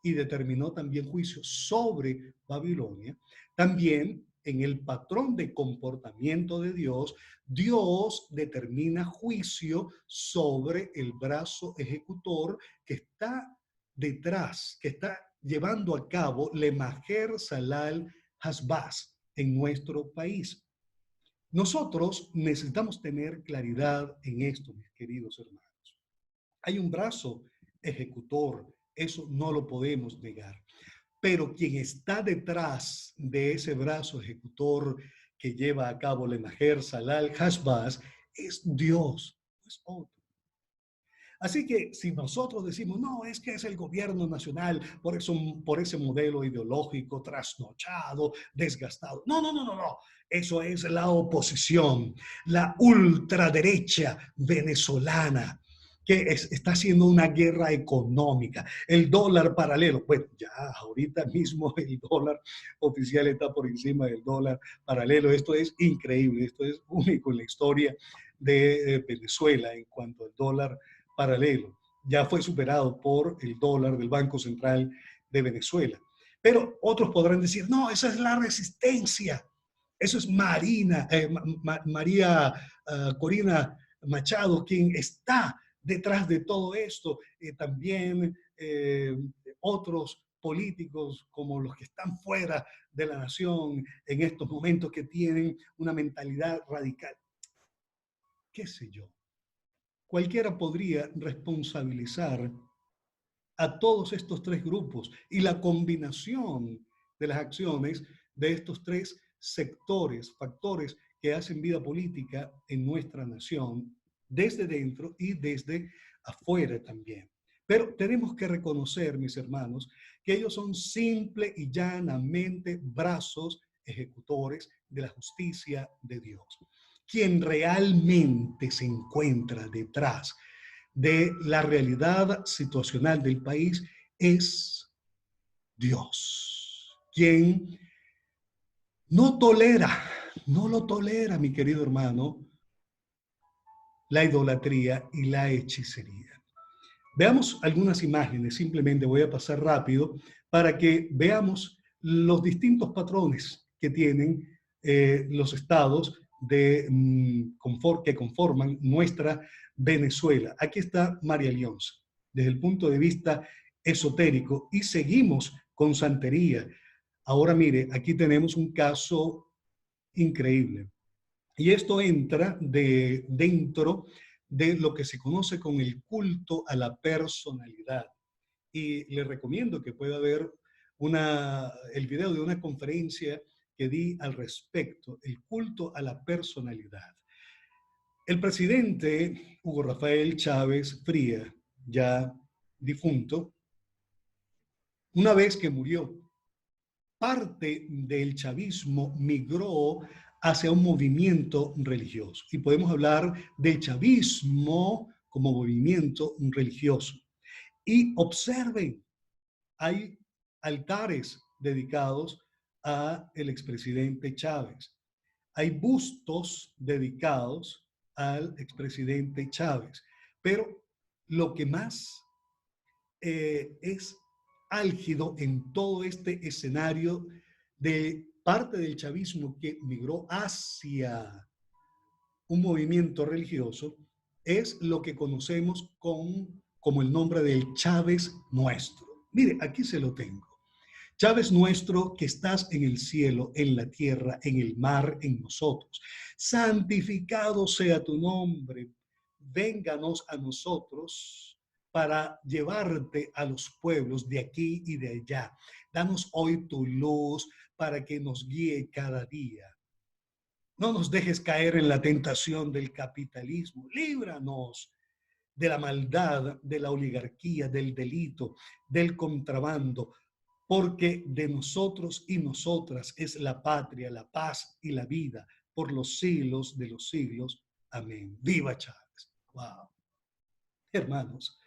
y determinó también juicio sobre Babilonia. También en el patrón de comportamiento de Dios, Dios determina juicio sobre el brazo ejecutor que está detrás, que está llevando a cabo Lemajer Salal Hasbaz en nuestro país. Nosotros necesitamos tener claridad en esto, mis queridos hermanos. Hay un brazo ejecutor, eso no lo podemos negar. Pero quien está detrás de ese brazo ejecutor que lleva a cabo Lemajer Salal Hasbaz es Dios, no es otro. Así que si nosotros decimos, no, es que es el gobierno nacional por ese modelo ideológico trasnochado, desgastado. No, no, no, no, no. Eso es la oposición, la ultraderecha venezolana que está haciendo una guerra económica. El dólar paralelo, bueno, ya ahorita mismo el dólar oficial está por encima del dólar paralelo. Esto es increíble, esto es único en la historia de Venezuela en cuanto al dólar paralelo. Ya fue superado por el dólar del Banco Central de Venezuela. Pero otros podrán decir, no, esa es la resistencia. Eso es María Corina Machado, quien está detrás de todo esto. También otros políticos como los que están fuera de la nación en estos momentos que tienen una mentalidad radical. ¿Qué sé yo? Cualquiera podría responsabilizar a todos estos tres grupos y la combinación de las acciones de estos tres sectores, factores que hacen vida política en nuestra nación, desde dentro y desde afuera también. Pero tenemos que reconocer, mis hermanos, que ellos son simple y llanamente brazos ejecutores de la justicia de Dios. Quien realmente se encuentra detrás de la realidad situacional del país es Dios, quien no tolera, no lo tolera, mi querido hermano, la idolatría y la hechicería. Veamos algunas imágenes, simplemente voy a pasar rápido para que veamos los distintos patrones que tienen los estados que conforman nuestra Venezuela. Aquí está María Leonza, desde el punto de vista esotérico, y seguimos con santería. Ahora mire, aquí tenemos un caso increíble. Y esto entra dentro de lo que se conoce con el culto a la personalidad. Y le recomiendo que pueda ver el video de una conferencia que di al respecto, el culto a la personalidad. El presidente Hugo Rafael Chávez Fría, ya difunto, una vez que murió, parte del chavismo migró hacia un movimiento religioso. Y podemos hablar del chavismo como movimiento religioso. Y observen, hay altares dedicados al expresidente Chávez. Hay bustos dedicados al expresidente Chávez. Pero lo que más es álgido en todo este escenario de parte del chavismo que migró hacia un movimiento religioso es lo que conocemos como el nombre del Chávez nuestro. Mire, aquí se lo tengo. Chávez nuestro, que estás en el cielo, en la tierra, en el mar, en nosotros. Santificado sea tu nombre. Vénganos a nosotros para llevarte a los pueblos de aquí y de allá. Danos hoy tu luz para que nos guíe cada día. No nos dejes caer en la tentación del capitalismo. Líbranos de la maldad, de la oligarquía, del delito, del contrabando, porque de nosotros y nosotras es la patria, la paz y la vida por los siglos de los siglos. Amén. ¡Viva Chávez! ¡Wow! Hermanos,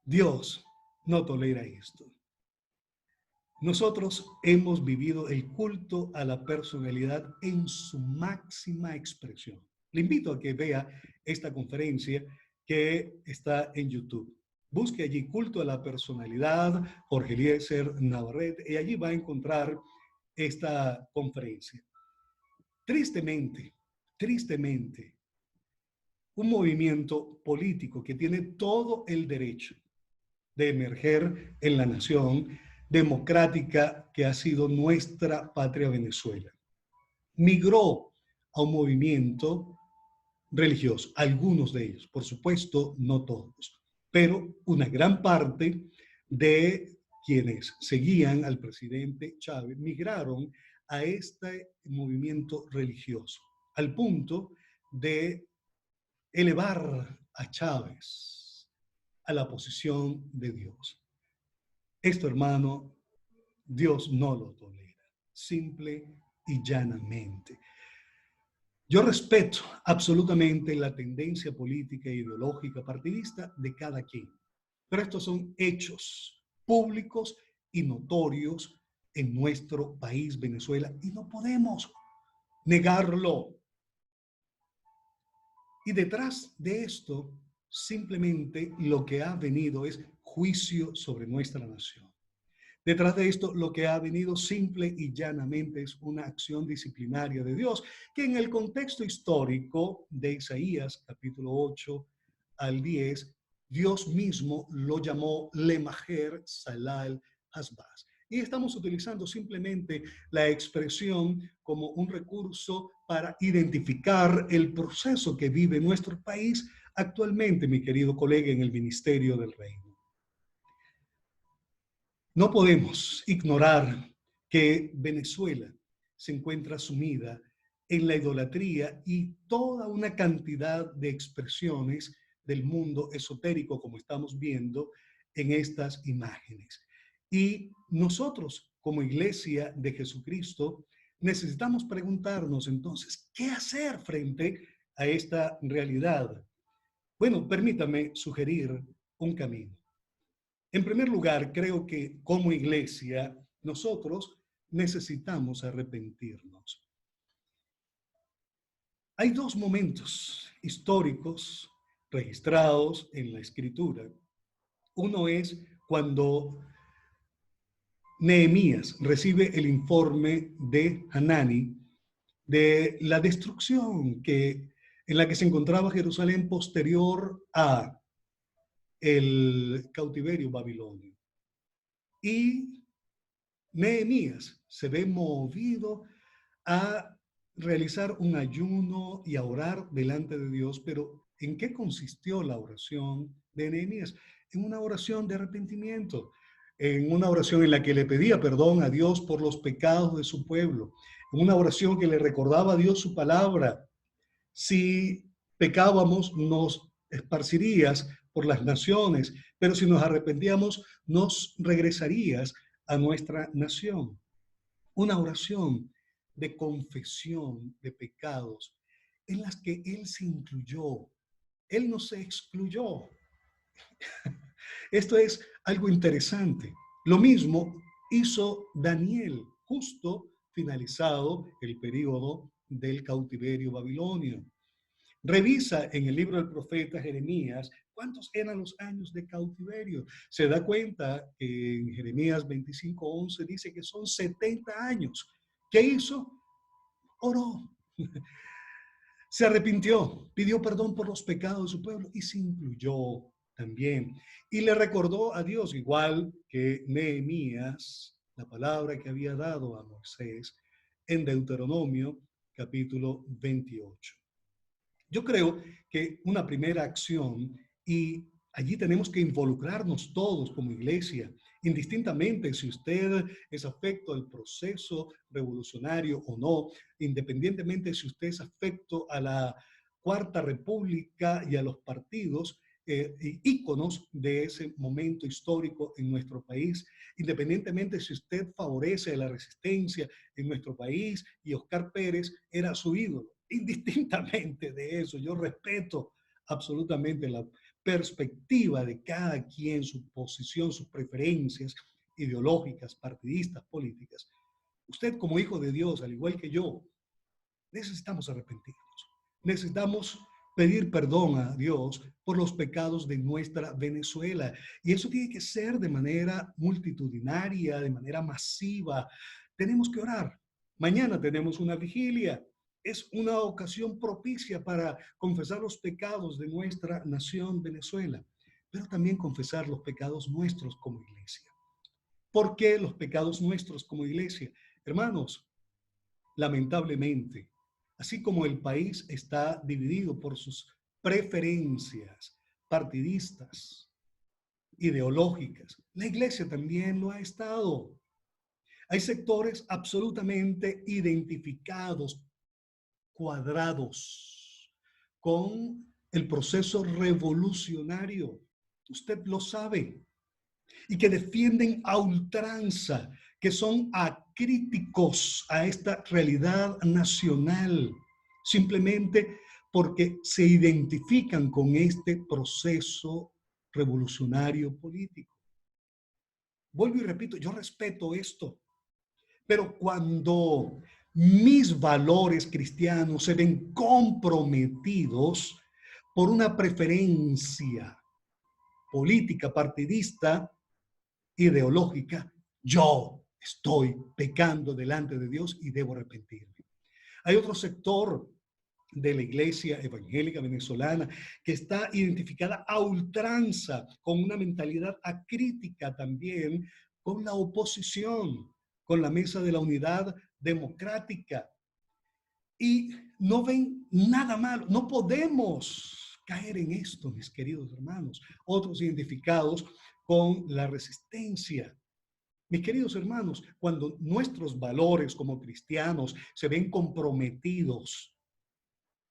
Dios no tolera esto. Nosotros hemos vivido el culto a la personalidad en su máxima expresión. Le invito a que vea esta conferencia que está en YouTube. Busque allí culto a la personalidad, Jorge Eliezer Navarrete, y allí va a encontrar esta conferencia. Tristemente, un movimiento político que tiene todo el derecho de emerger en la nación democrática que ha sido nuestra patria Venezuela. Migró a un movimiento religioso, algunos de ellos, por supuesto, no todos, pero una gran parte de quienes seguían al presidente Chávez migraron a este movimiento religioso, al punto de elevar a Chávez a la posición de Dios. Esto, hermano, Dios no lo tolera, simple y llanamente. Yo respeto absolutamente la tendencia política e ideológica partidista de cada quien, pero estos son hechos públicos y notorios en nuestro país, Venezuela, y no podemos negarlo. Y detrás de esto, simplemente lo que ha venido es juicio sobre nuestra nación. Detrás de esto, lo que ha venido simple y llanamente es una acción disciplinaria de Dios, que en el contexto histórico de Isaías, capítulo 8 al 10, Dios mismo lo llamó Lemajer Salal Hasbaz. Y estamos utilizando simplemente la expresión como un recurso para identificar el proceso que vive nuestro país actualmente, mi querido colega, en el Ministerio del Reino. No podemos ignorar que Venezuela se encuentra sumida en la idolatría y toda una cantidad de expresiones del mundo esotérico, como estamos viendo en estas imágenes. Y nosotros, como Iglesia de Jesucristo, necesitamos preguntarnos entonces, ¿qué hacer frente a esta realidad? Bueno, permítame sugerir un camino. En primer lugar, creo que como iglesia nosotros necesitamos arrepentirnos. Hay dos momentos históricos registrados en la Escritura. Uno es cuando Nehemías recibe el informe de Hanani de la destrucción en la que se encontraba Jerusalén posterior a el cautiverio babilonio. Y Nehemías se ve movido a realizar un ayuno y a orar delante de Dios, pero ¿en qué consistió la oración de Nehemías? En una oración de arrepentimiento, en una oración en la que le pedía perdón a Dios por los pecados de su pueblo, en una oración que le recordaba a Dios su palabra. Si pecábamos, nos esparcirías por las naciones, pero si nos arrepentíamos, nos regresarías a nuestra nación. Una oración de confesión de pecados en las que Él se incluyó. Él no se excluyó. Esto es algo interesante. Lo mismo hizo Daniel, justo finalizado el periodo del cautiverio babilonio. Revisa en el libro del profeta Jeremías cuántos eran los años de cautiverio. Se da cuenta que en Jeremías 25:11 dice que son 70 años. ¿Qué hizo? Oró. Se arrepintió, pidió perdón por los pecados de su pueblo y se incluyó también. Y le recordó a Dios, igual que Nehemías, la palabra que había dado a Moisés en Deuteronomio capítulo 28. Yo creo que una primera acción, y allí tenemos que involucrarnos todos como iglesia, indistintamente si usted es afecto al proceso revolucionario o no, independientemente si usted es afecto a la Cuarta República y a los partidos, íconos de ese momento histórico en nuestro país, independientemente si usted favorece la resistencia en nuestro país y Oscar Pérez era su ídolo. Indistintamente de eso, yo respeto absolutamente la perspectiva de cada quien, su posición, sus preferencias ideológicas, partidistas, políticas. Usted como hijo de Dios, al igual que yo, necesitamos arrepentirnos. Necesitamos pedir perdón a Dios por los pecados de nuestra Venezuela. Y eso tiene que ser de manera multitudinaria, de manera masiva. Tenemos que orar. Mañana tenemos una vigilia. Es una ocasión propicia para confesar los pecados de nuestra nación Venezuela, pero también confesar los pecados nuestros como iglesia. ¿Por qué los pecados nuestros como iglesia? Hermanos, lamentablemente, así como el país está dividido por sus preferencias partidistas, ideológicas, la iglesia también lo ha estado. Hay sectores absolutamente identificados, cuadrados, con el proceso revolucionario. Usted lo sabe. Y que defienden a ultranza, que son acríticos a esta realidad nacional, simplemente porque se identifican con este proceso revolucionario político. Vuelvo y repito, yo respeto esto, pero cuando mis valores cristianos se ven comprometidos por una preferencia política partidista, ideológica, yo estoy pecando delante de Dios y debo arrepentirme. Hay otro sector de la iglesia evangélica venezolana que está identificada a ultranza con una mentalidad acrítica también con la oposición, con la mesa de la unidad democrática. Y no ven nada malo. No podemos caer en esto, mis queridos hermanos. Otros identificados con la resistencia. Mis queridos hermanos, cuando nuestros valores como cristianos se ven comprometidos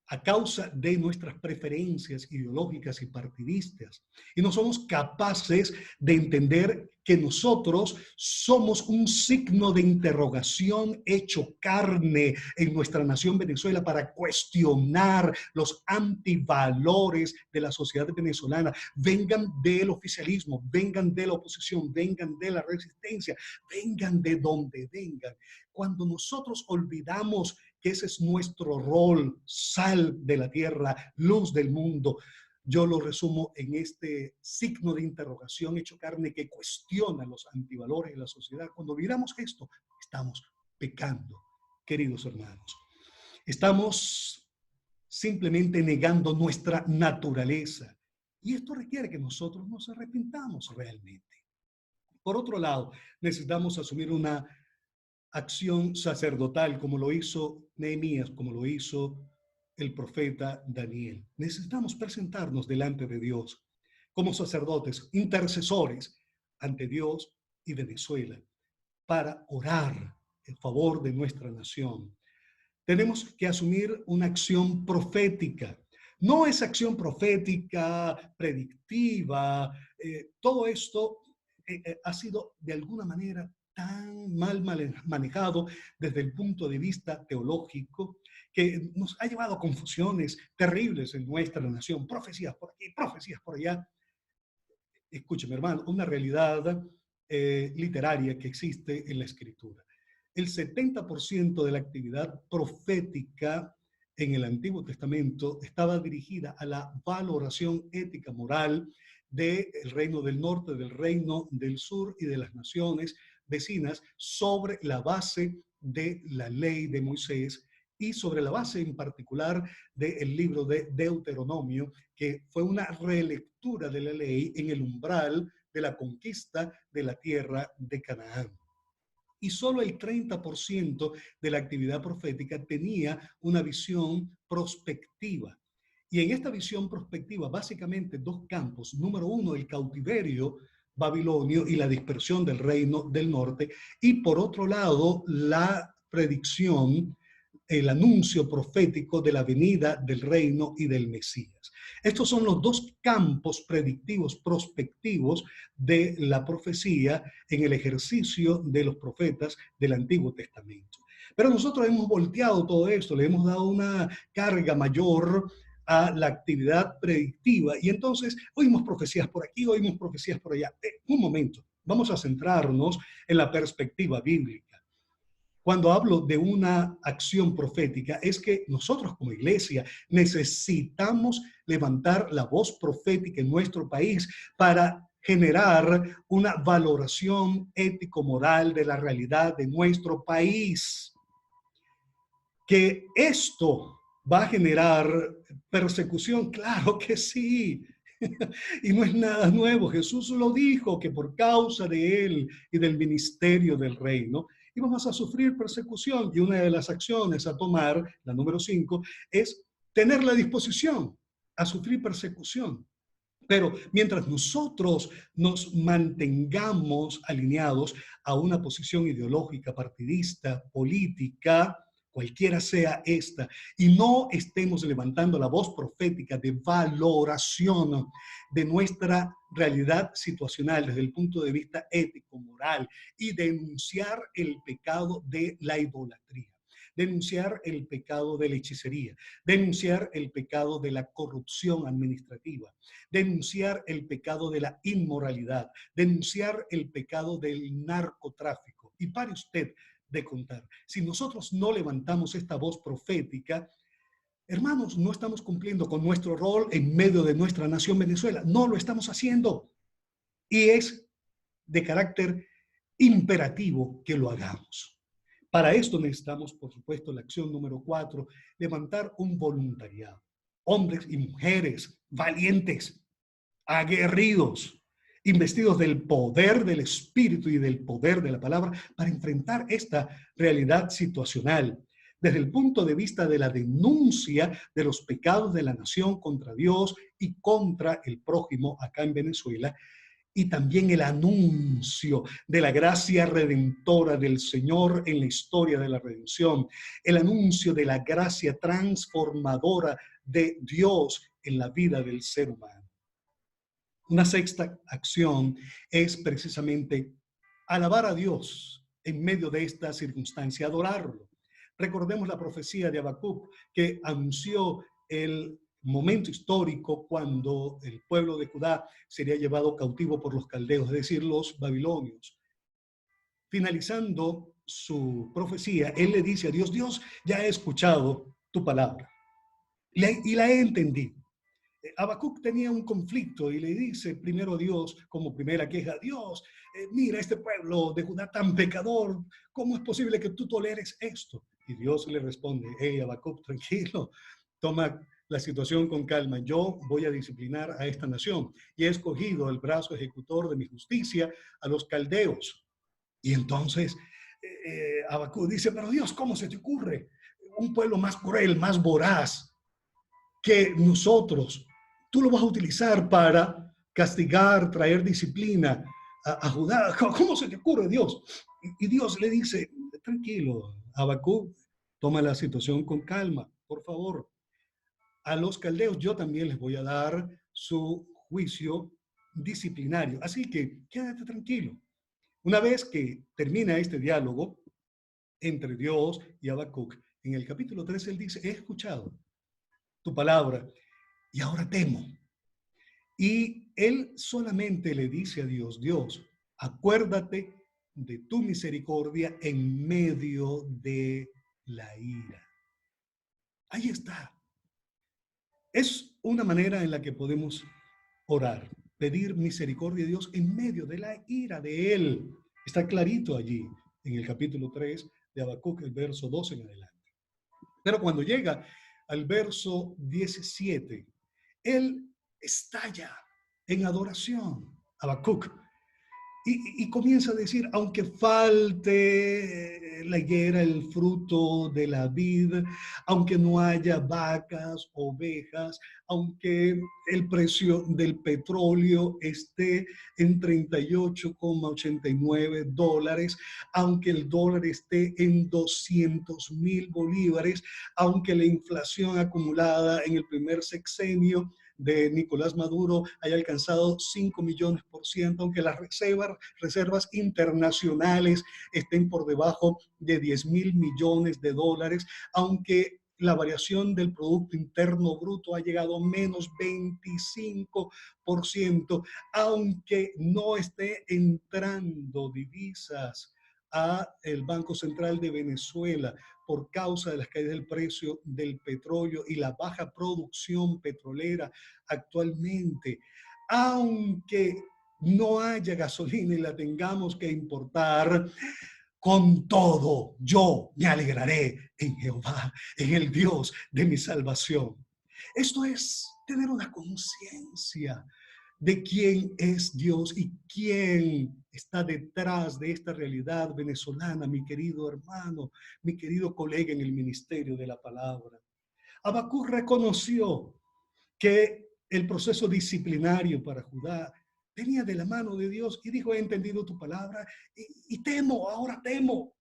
a causa de nuestras preferencias ideológicas y partidistas, y no somos capaces de entender que nosotros somos un signo de interrogación hecho carne en nuestra nación Venezuela para cuestionar los antivalores de la sociedad venezolana, vengan del oficialismo, vengan de la oposición, vengan de la resistencia, vengan de donde vengan. Cuando nosotros olvidamos que ese es nuestro rol, sal de la tierra, luz del mundo, yo lo resumo en este signo de interrogación hecho carne que cuestiona los antivalores de la sociedad. Cuando miramos esto, estamos pecando, queridos hermanos. Estamos simplemente negando nuestra naturaleza. Y esto requiere que nosotros nos arrepintamos realmente. Por otro lado, necesitamos asumir una acción sacerdotal, como lo hizo Nehemías, como lo hizo el profeta Daniel. Necesitamos presentarnos delante de Dios como sacerdotes, intercesores ante Dios y Venezuela para orar en favor de nuestra nación. Tenemos que asumir una acción profética. No es acción profética, predictiva, todo esto ha sido de alguna manera tan mal manejado desde el punto de vista teológico que nos ha llevado a confusiones terribles en nuestra nación. Profecías por aquí, profecías por allá. Escúcheme, hermano, una realidad literaria que existe en la escritura. El 70% de la actividad profética en el Antiguo Testamento estaba dirigida a la valoración ética moral del reino del norte, del reino del sur y de las naciones vecinas sobre la base de la ley de Moisés y sobre la base en particular del libro de Deuteronomio, que fue una relectura de la ley en el umbral de la conquista de la tierra de Canaán. Y solo el 30% de la actividad profética tenía una visión prospectiva. Y en esta visión prospectiva, básicamente dos campos. Número uno, el cautiverio babilonio y la dispersión del reino del norte. Y por otro lado, la predicción, el anuncio profético de la venida del reino y del Mesías. Estos son los dos campos predictivos, prospectivos de la profecía en el ejercicio de los profetas del Antiguo Testamento. Pero nosotros hemos volteado todo esto, le hemos dado una carga mayor a la actividad predictiva y entonces oímos profecías por aquí, oímos profecías por allá. Un momento, vamos a centrarnos en la perspectiva bíblica. Cuando hablo de una acción profética, es que nosotros como iglesia necesitamos levantar la voz profética en nuestro país para generar una valoración ético-moral de la realidad de nuestro país. Que esto va a generar persecución, claro que sí. Y no es nada nuevo. Jesús lo dijo, que por causa de él y del ministerio del reino, íbamos a sufrir persecución. Y una de las acciones a tomar, la número 5, es tener la disposición a sufrir persecución. Pero mientras nosotros nos mantengamos alineados a una posición ideológica, partidista, política, cualquiera sea esta, y no estemos levantando la voz profética de valoración de nuestra realidad situacional desde el punto de vista ético, moral, y denunciar el pecado de la idolatría, denunciar el pecado de la hechicería, denunciar el pecado de la corrupción administrativa, denunciar el pecado de la inmoralidad, denunciar el pecado del narcotráfico. Y pare usted de contar. Si nosotros no levantamos esta voz profética, hermanos, no estamos cumpliendo con nuestro rol en medio de nuestra nación Venezuela. No lo estamos haciendo. Y es de carácter imperativo que lo hagamos. Para esto necesitamos, por supuesto, la acción número 4, levantar un voluntariado. Hombres y mujeres valientes, aguerridos, investidos del poder del Espíritu y del poder de la palabra para enfrentar esta realidad situacional desde el punto de vista de la denuncia de los pecados de la nación contra Dios y contra el prójimo acá en Venezuela, y también el anuncio de la gracia redentora del Señor en la historia de la redención, el anuncio de la gracia transformadora de Dios en la vida del ser humano. Una sexta acción es precisamente alabar a Dios en medio de esta circunstancia, adorarlo. Recordemos la profecía de Habacuc que anunció el momento histórico cuando el pueblo de Judá sería llevado cautivo por los caldeos, es decir, los babilonios. Finalizando su profecía, él le dice a Dios, Dios, ya he escuchado tu palabra y la he entendido. Habacuc tenía un conflicto y le dice primero a Dios, como primera queja, Dios, mira este pueblo de Judá tan pecador, ¿cómo es posible que tú toleres esto? Y Dios le responde, hey Habacuc, tranquilo, toma la situación con calma, yo voy a disciplinar a esta nación y he escogido el brazo ejecutor de mi justicia a los caldeos. Y entonces Habacuc dice, pero Dios, ¿cómo se te ocurre? Un pueblo más cruel, más voraz que nosotros, tú lo vas a utilizar para castigar, traer disciplina a Judá. ¿Cómo se te ocurre, Dios? Y Dios le dice, tranquilo, Habacuc, toma la situación con calma, por favor. A los caldeos yo también les voy a dar su juicio disciplinario. Así que quédate tranquilo. Una vez que termina este diálogo entre Dios y Habacuc, en el capítulo 3 él dice, he escuchado tu palabra y ahora temo. Y él solamente le dice a Dios, Dios, acuérdate de tu misericordia en medio de la ira. Ahí está. Es una manera en la que podemos orar, pedir misericordia a Dios en medio de la ira de Él. Está clarito allí en el capítulo 3 de Habacuc, el verso 12 en adelante. Pero cuando llega al verso 17, Él estalla en adoración, Habacuc, y comienza a decir, aunque falte la higuera, el fruto de la vid, aunque no haya vacas, ovejas, aunque el precio del petróleo esté en $38,89, aunque el dólar esté en 200,000 bolívares, aunque la inflación acumulada en el primer sexenio de Nicolás Maduro haya alcanzado 5 millones por ciento, aunque las reservas internacionales estén por debajo de 10,000 millones de dólares, aunque la variación del Producto Interno Bruto ha llegado a menos 25%, aunque no esté entrando divisas a el Banco Central de Venezuela por causa de las caídas del precio del petróleo y la baja producción petrolera actualmente, aunque no haya gasolina y la tengamos que importar, con todo yo me alegraré en Jehová, en el Dios de mi salvación. Esto es tener una conciencia de quién es Dios y quién está detrás de esta realidad venezolana, mi querido hermano, mi querido colega en el ministerio de la palabra. Habacuc reconoció que el proceso disciplinario para Judá venía de la mano de Dios y dijo, he entendido tu palabra y temo, ahora temo.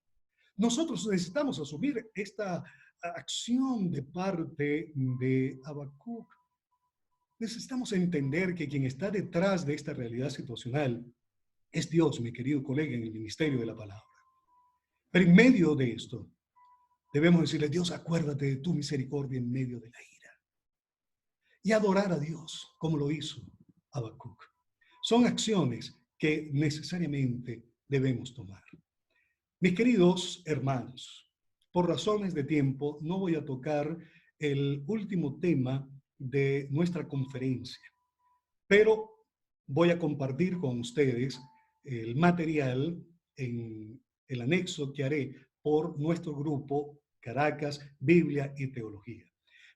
Nosotros necesitamos asumir esta acción de parte de Habacuc. Necesitamos entender que quien está detrás de esta realidad situacional es Dios, mi querido colega, en el ministerio de la palabra. Pero en medio de esto, debemos decirle, Dios, acuérdate de tu misericordia en medio de la ira. Y adorar a Dios, como lo hizo Habacuc. Son acciones que necesariamente debemos tomar. Mis queridos hermanos, por razones de tiempo, no voy a tocar el último tema de nuestra conferencia, pero voy a compartir con ustedes el material en el anexo que haré por nuestro grupo Caracas, Biblia y Teología.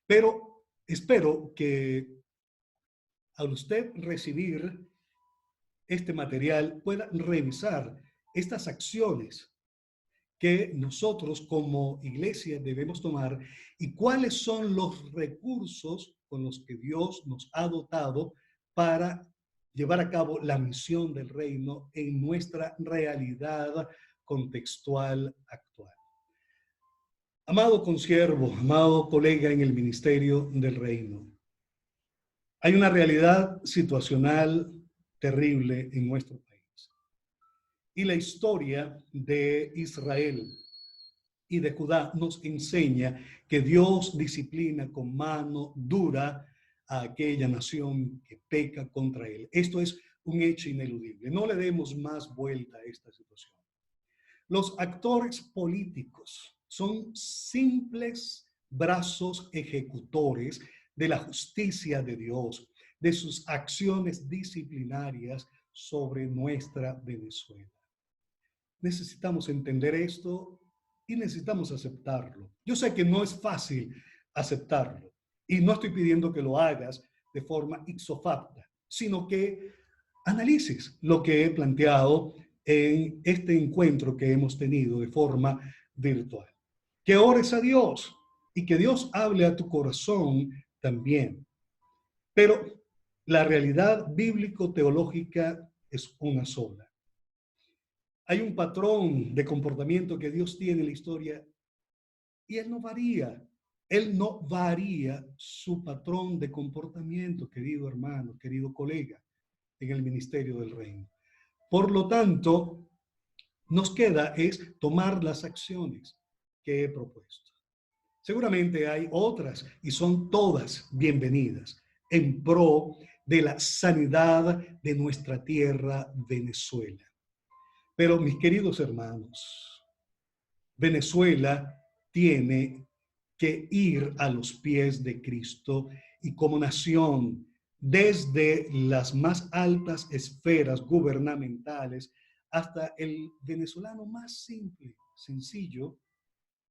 Pero espero que al usted recibir este material pueda revisar estas acciones que nosotros como iglesia debemos tomar y cuáles son los recursos con los que Dios nos ha dotado para llevar a cabo la misión del reino en nuestra realidad contextual actual. Amado consiervo, amado colega en el ministerio del reino, hay una realidad situacional terrible en nuestro país. Y la historia de Israel y de Judá nos enseña que Dios disciplina con mano dura a aquella nación que peca contra él. Esto es un hecho ineludible. No le demos más vuelta a esta situación. Los actores políticos son simples brazos ejecutores de la justicia de Dios, de sus acciones disciplinarias sobre nuestra Venezuela. Necesitamos entender esto y necesitamos aceptarlo. Yo sé que no es fácil aceptarlo y no estoy pidiendo que lo hagas de forma ipso facto, sino que analices lo que he planteado en este encuentro que hemos tenido de forma virtual. Que ores a Dios y que Dios hable a tu corazón también. Pero la realidad bíblico-teológica es una sola. Hay un patrón de comportamiento que Dios tiene en la historia y Él no varía. Él no varía su patrón de comportamiento, querido hermano, querido colega, en el ministerio del reino. Por lo tanto, nos queda es tomar las acciones que he propuesto. Seguramente hay otras y son todas bienvenidas en pro de la sanidad de nuestra tierra, Venezuela. Pero mis queridos hermanos, Venezuela tiene que ir a los pies de Cristo y como nación, desde las más altas esferas gubernamentales hasta el venezolano más simple, sencillo,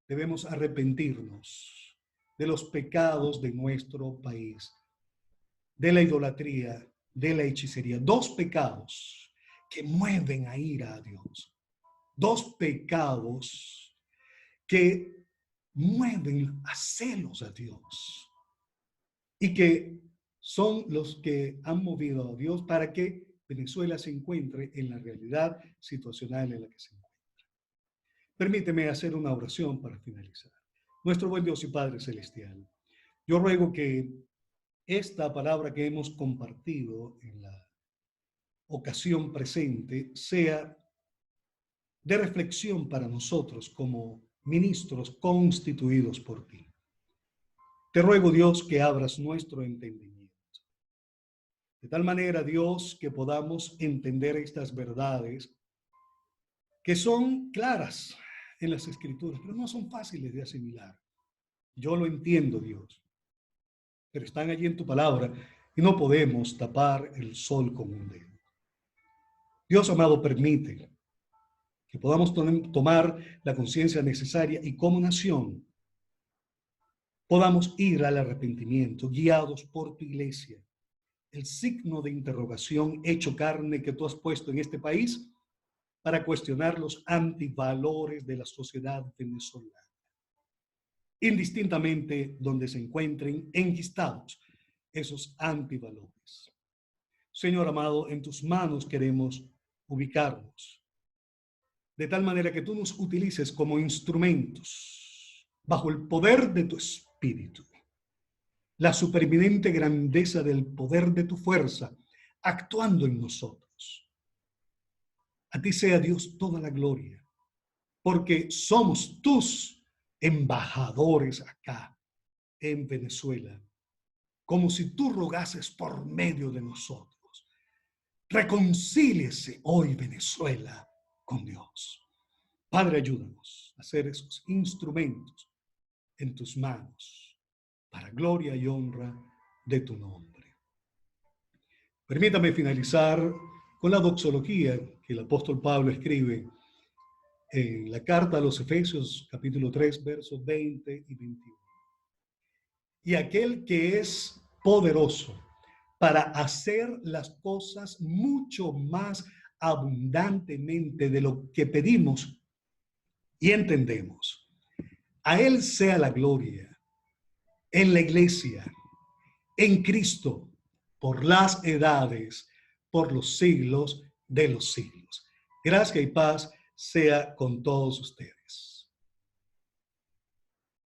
debemos arrepentirnos de los pecados de nuestro país, de la idolatría, de la hechicería. Dos pecados que mueven a ira a Dios. Dos pecados que mueven a celos a Dios y que son los que han movido a Dios para que Venezuela se encuentre en la realidad situacional en la que se encuentra. Permíteme hacer una oración para finalizar. Nuestro buen Dios y Padre Celestial, yo ruego que esta palabra que hemos compartido en la ocasión presente sea de reflexión para nosotros como ministros constituidos por ti. Te ruego, Dios, que abras nuestro entendimiento. De tal manera, Dios, que podamos entender estas verdades que son claras en las Escrituras, pero no son fáciles de asimilar. Yo lo entiendo, Dios, pero están allí en tu palabra y no podemos tapar el sol con un dedo. Dios amado, permite que podamos tomar la conciencia necesaria y como nación podamos ir al arrepentimiento guiados por tu iglesia. El signo de interrogación hecho carne que tú has puesto en este país para cuestionar los antivalores de la sociedad venezolana, indistintamente donde se encuentren enquistados esos antivalores. Señor amado, en tus manos queremos ubicarnos, de tal manera que tú nos utilices como instrumentos bajo el poder de tu espíritu, la supereminente grandeza del poder de tu fuerza actuando en nosotros. A ti sea, Dios, toda la gloria, porque somos tus embajadores acá en Venezuela, como si tú rogases por medio de nosotros. Reconcíliese hoy Venezuela con Dios. Padre, ayúdanos a hacer esos instrumentos en tus manos para gloria y honra de tu nombre. Permítame finalizar con la doxología que el apóstol Pablo escribe en la carta a los Efesios, capítulo 3, versos 20 y 21. Y aquel que es poderoso para hacer las cosas mucho más abundantemente de lo que pedimos y entendemos. A Él sea la gloria en la iglesia, en Cristo, por las edades, por los siglos de los siglos. Gracia y paz sea con todos ustedes.